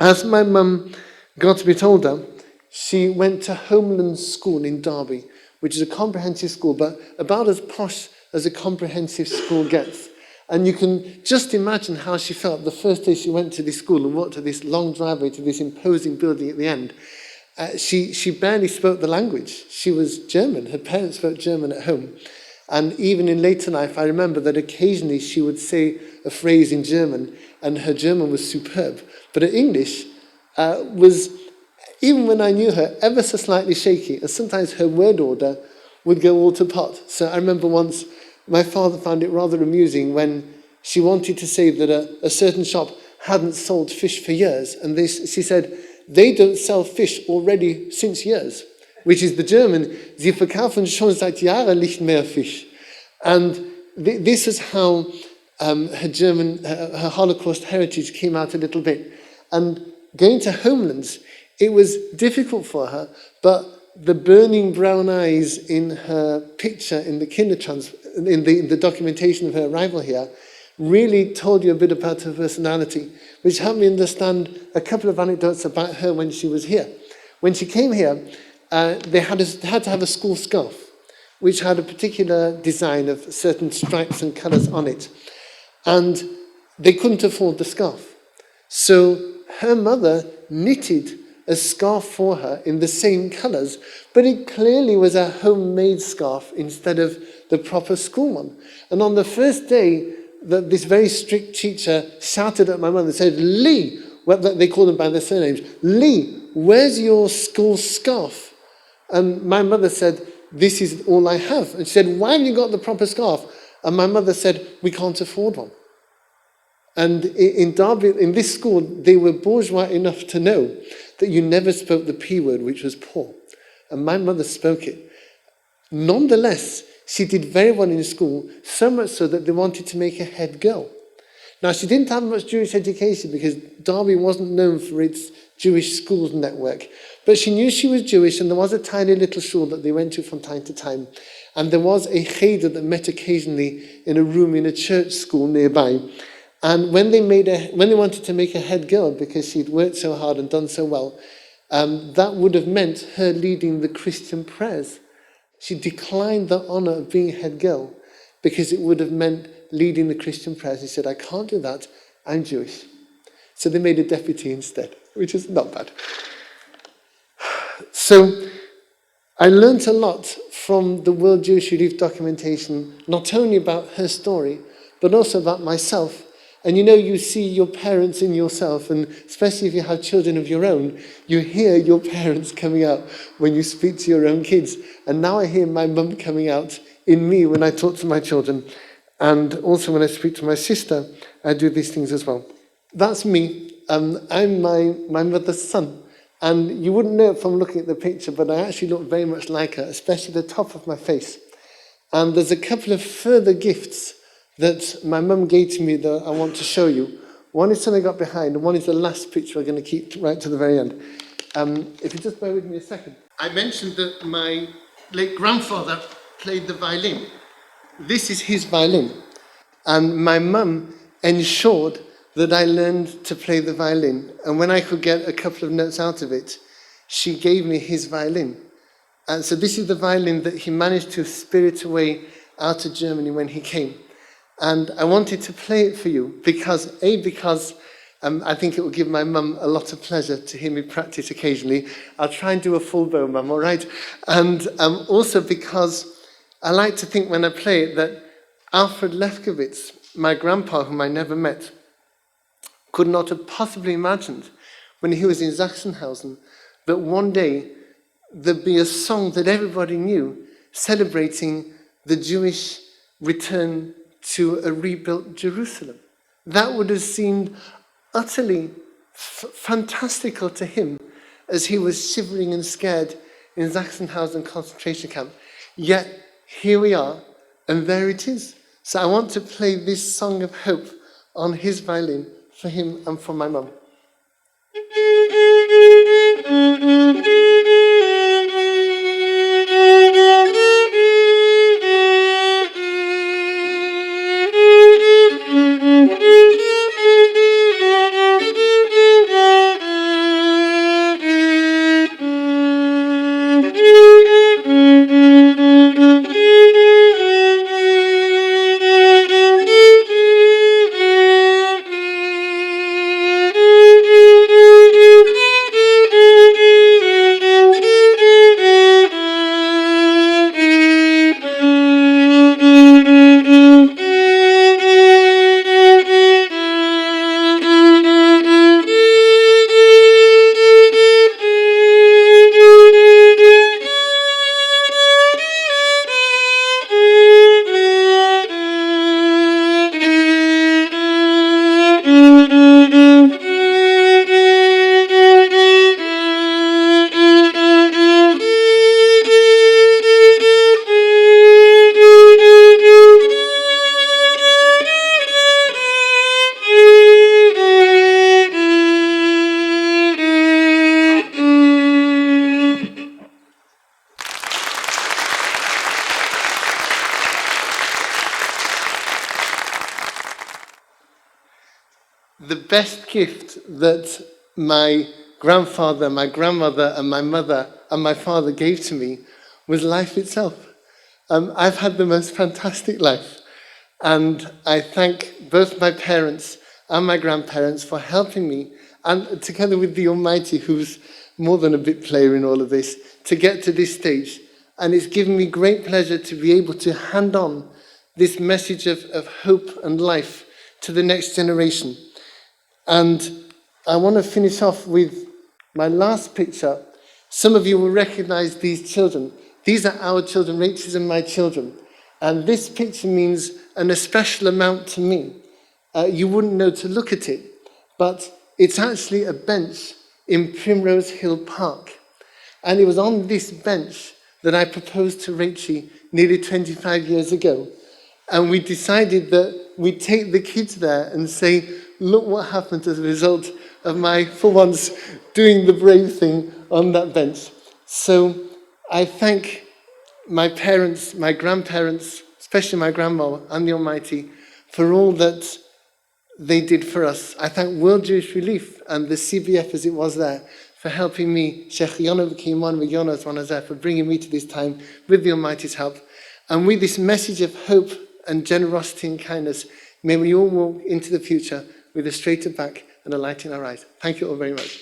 As my mum got a bit older, she went to Homeland School in Derby, which is a comprehensive school, but about as posh as a comprehensive school gets. And you can just imagine how she felt the first day she went to this school and walked to this long driveway to this imposing building at the end. She barely spoke the language. She was German. Her parents spoke German at home. And even in later life, I remember that occasionally she would say a phrase in German, and her German was superb. But her English was, even when I knew her, ever so slightly shaky. And sometimes her word order would go all to pot. So I remember once, my father found it rather amusing when she wanted to say that a certain shop hadn't sold fish for years. And she said, they don't sell fish already since years, which is the German, Sie verkaufen schon seit Jahren nicht mehr Fisch. And this is how her German, her Holocaust heritage came out a little bit. And going to Homelands, it was difficult for her, but the burning brown eyes in her picture in the in the documentation of her arrival here really told you a bit about her personality, which helped me understand a couple of anecdotes about her when she was here. When she came here, they had to have a school scarf, which had a particular design of certain stripes and colours on it. And they couldn't afford the scarf. So her mother knitted a scarf for her in the same colours, but it clearly was a homemade scarf instead of the proper school one. And on the first day, this very strict teacher shouted at my mother and said, Lee, well, they called them by their surnames, Lee, where's your school scarf? And my mother said, this is all I have. And she said, why haven't you got the proper scarf? And my mother said, we can't afford one. And in Derby, in this school, they were bourgeois enough to know that you never spoke the P word, which was poor. And my mother spoke it. Nonetheless, she did very well in school, so much so that they wanted to make her head girl. Now, she didn't have much Jewish education because Derby wasn't known for its Jewish schools network. But she knew she was Jewish, and there was a tiny little shul that they went to from time to time. And there was a cheder that met occasionally in a room in a church school nearby. And when they wanted to make her head girl, because she'd worked so hard and done so well, that would have meant her leading the Christian prayers. She declined the honour of being head girl because it would have meant leading the Christian prayers. She said, I can't do that, I'm Jewish. So they made a deputy instead, which is not bad. So I learnt a lot from the World Jewish Relief documentation, not only about her story, but also about myself. And you see your parents in yourself, and especially if you have children of your own, you hear your parents coming out when you speak to your own kids. And now I hear my mum coming out in me when I talk to my children. And also when I speak to my sister, I do these things as well. That's me. I'm my mother's son. And you wouldn't know it from looking at the picture, but I actually look very much like her, especially the top of my face. And there's a couple of further gifts that my mum gave to me that I want to show you. One is something I got behind, and one is the last picture we're going to keep right to the very end. If you just bear with me a second. I mentioned that my late grandfather played the violin. This is his violin. And my mum ensured that I learned to play the violin. And when I could get a couple of notes out of it, she gave me his violin. And so this is the violin that he managed to spirit away out of Germany when he came. And I wanted to play it for you because I think it will give my mum a lot of pleasure to hear me practice occasionally. I'll try and do a full bow, mum, all right? And also because I like to think when I play it that Alfred Lefkowitz, my grandpa, whom I never met, could not have possibly imagined when he was in Sachsenhausen that one day there'd be a song that everybody knew celebrating the Jewish return to a rebuilt Jerusalem. That would have seemed utterly fantastical to him as he was shivering and scared in Sachsenhausen concentration camp. Yet here we are, and there it is. So I want to play this song of hope on his violin for him and for my mum. The best gift that my grandfather, my grandmother, and my mother and my father gave to me was life itself. I've had the most fantastic life, and I thank both my parents and my grandparents for helping me, and together with the Almighty, who's more than a bit player in all of this, to get to this stage. And it's given me great pleasure to be able to hand on this message of hope and life to the next generation. And I want to finish off with my last picture. Some of you will recognize these children. These are our children, Rachel's and my children. And this picture means an especial amount to me. You wouldn't know to look at it, but it's actually a bench in Primrose Hill Park. And it was on this bench that I proposed to Rachel nearly 25 years ago. And we decided that we'd take the kids there and say, look what happened as a result of my, for once, doing the brave thing on that bench. So I thank my parents, my grandparents, especially my grandma and the Almighty, for all that they did for us. I thank World Jewish Relief and the CBF as it was there for helping me, Sheikh Yona B'Kimon V'Yonas Wanazeh, for bringing me to this time with the Almighty's help. And with this message of hope and generosity and kindness, may we all walk into the future with a straighter back and a light in our eyes. Thank you all very much.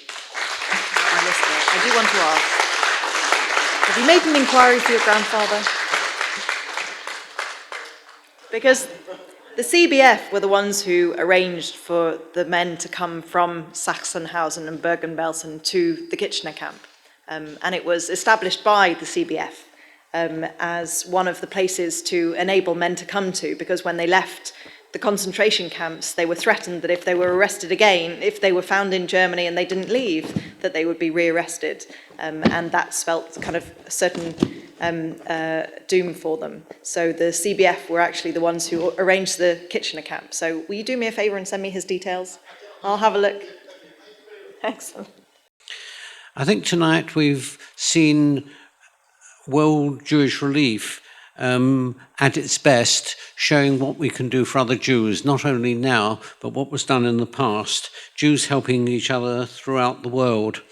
I do want to ask, have you made an inquiry for your grandfather? Because the CBF were the ones who arranged for the men to come from Sachsenhausen and Bergen-Belsen to the Kitchener camp. And it was established by the CBF as one of the places to enable men to come to, because when they left the concentration camps, they were threatened that if they were arrested again, if they were found in Germany and they didn't leave, that they would be rearrested. And that spelt kind of a certain doom for them. So the CBF were actually the ones who arranged the Kitchener camp. So will you do me a favour and send me his details? I'll have a look. Excellent.
I think tonight we've seen World Jewish Relief at its best, showing what we can do for other Jews, not only now, but what was done in the past, Jews helping each other throughout the world.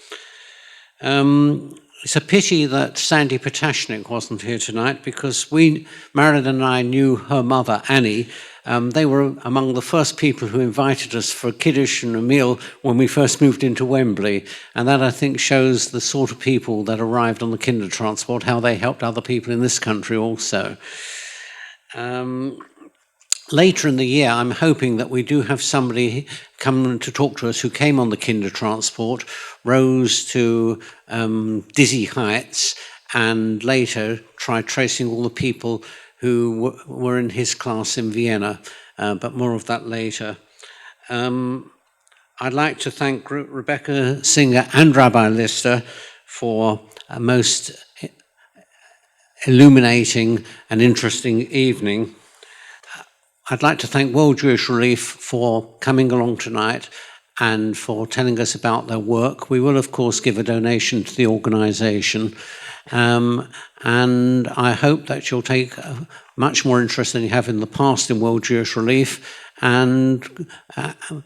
It's a pity that Sandy Potashnik wasn't here tonight, because Marilyn and I knew her mother, Annie. They were among the first people who invited us for a kiddush and a meal when we first moved into Wembley. And that, I think, shows the sort of people that arrived on the Kindertransport, how they helped other people in this country also. Later in the year, I'm hoping that we do have somebody come to talk to us who came on the Kindertransport, rose to dizzy heights, and later tried tracing all the people who were in his class in Vienna, but more of that later. I'd like to thank Rebecca Singer and Rabbi Lister for a most illuminating and interesting evening. I'd like to thank World Jewish Relief for coming along tonight and for telling us about their work. We will, of course, give a donation to the organisation, and I hope that you'll take much more interest than you have in the past in World Jewish Relief, and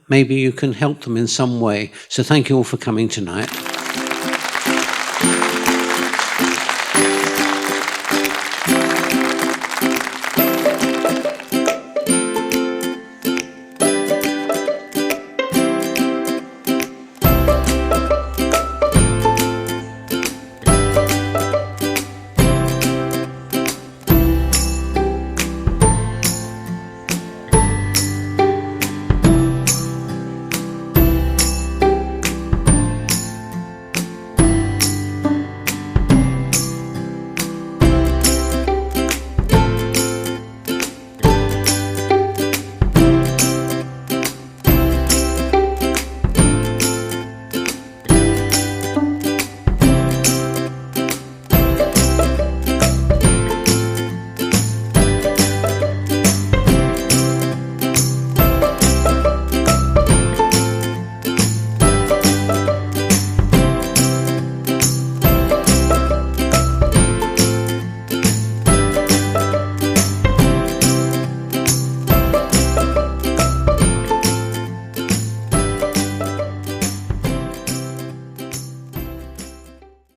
maybe you can help them in some way. So thank you all for coming tonight.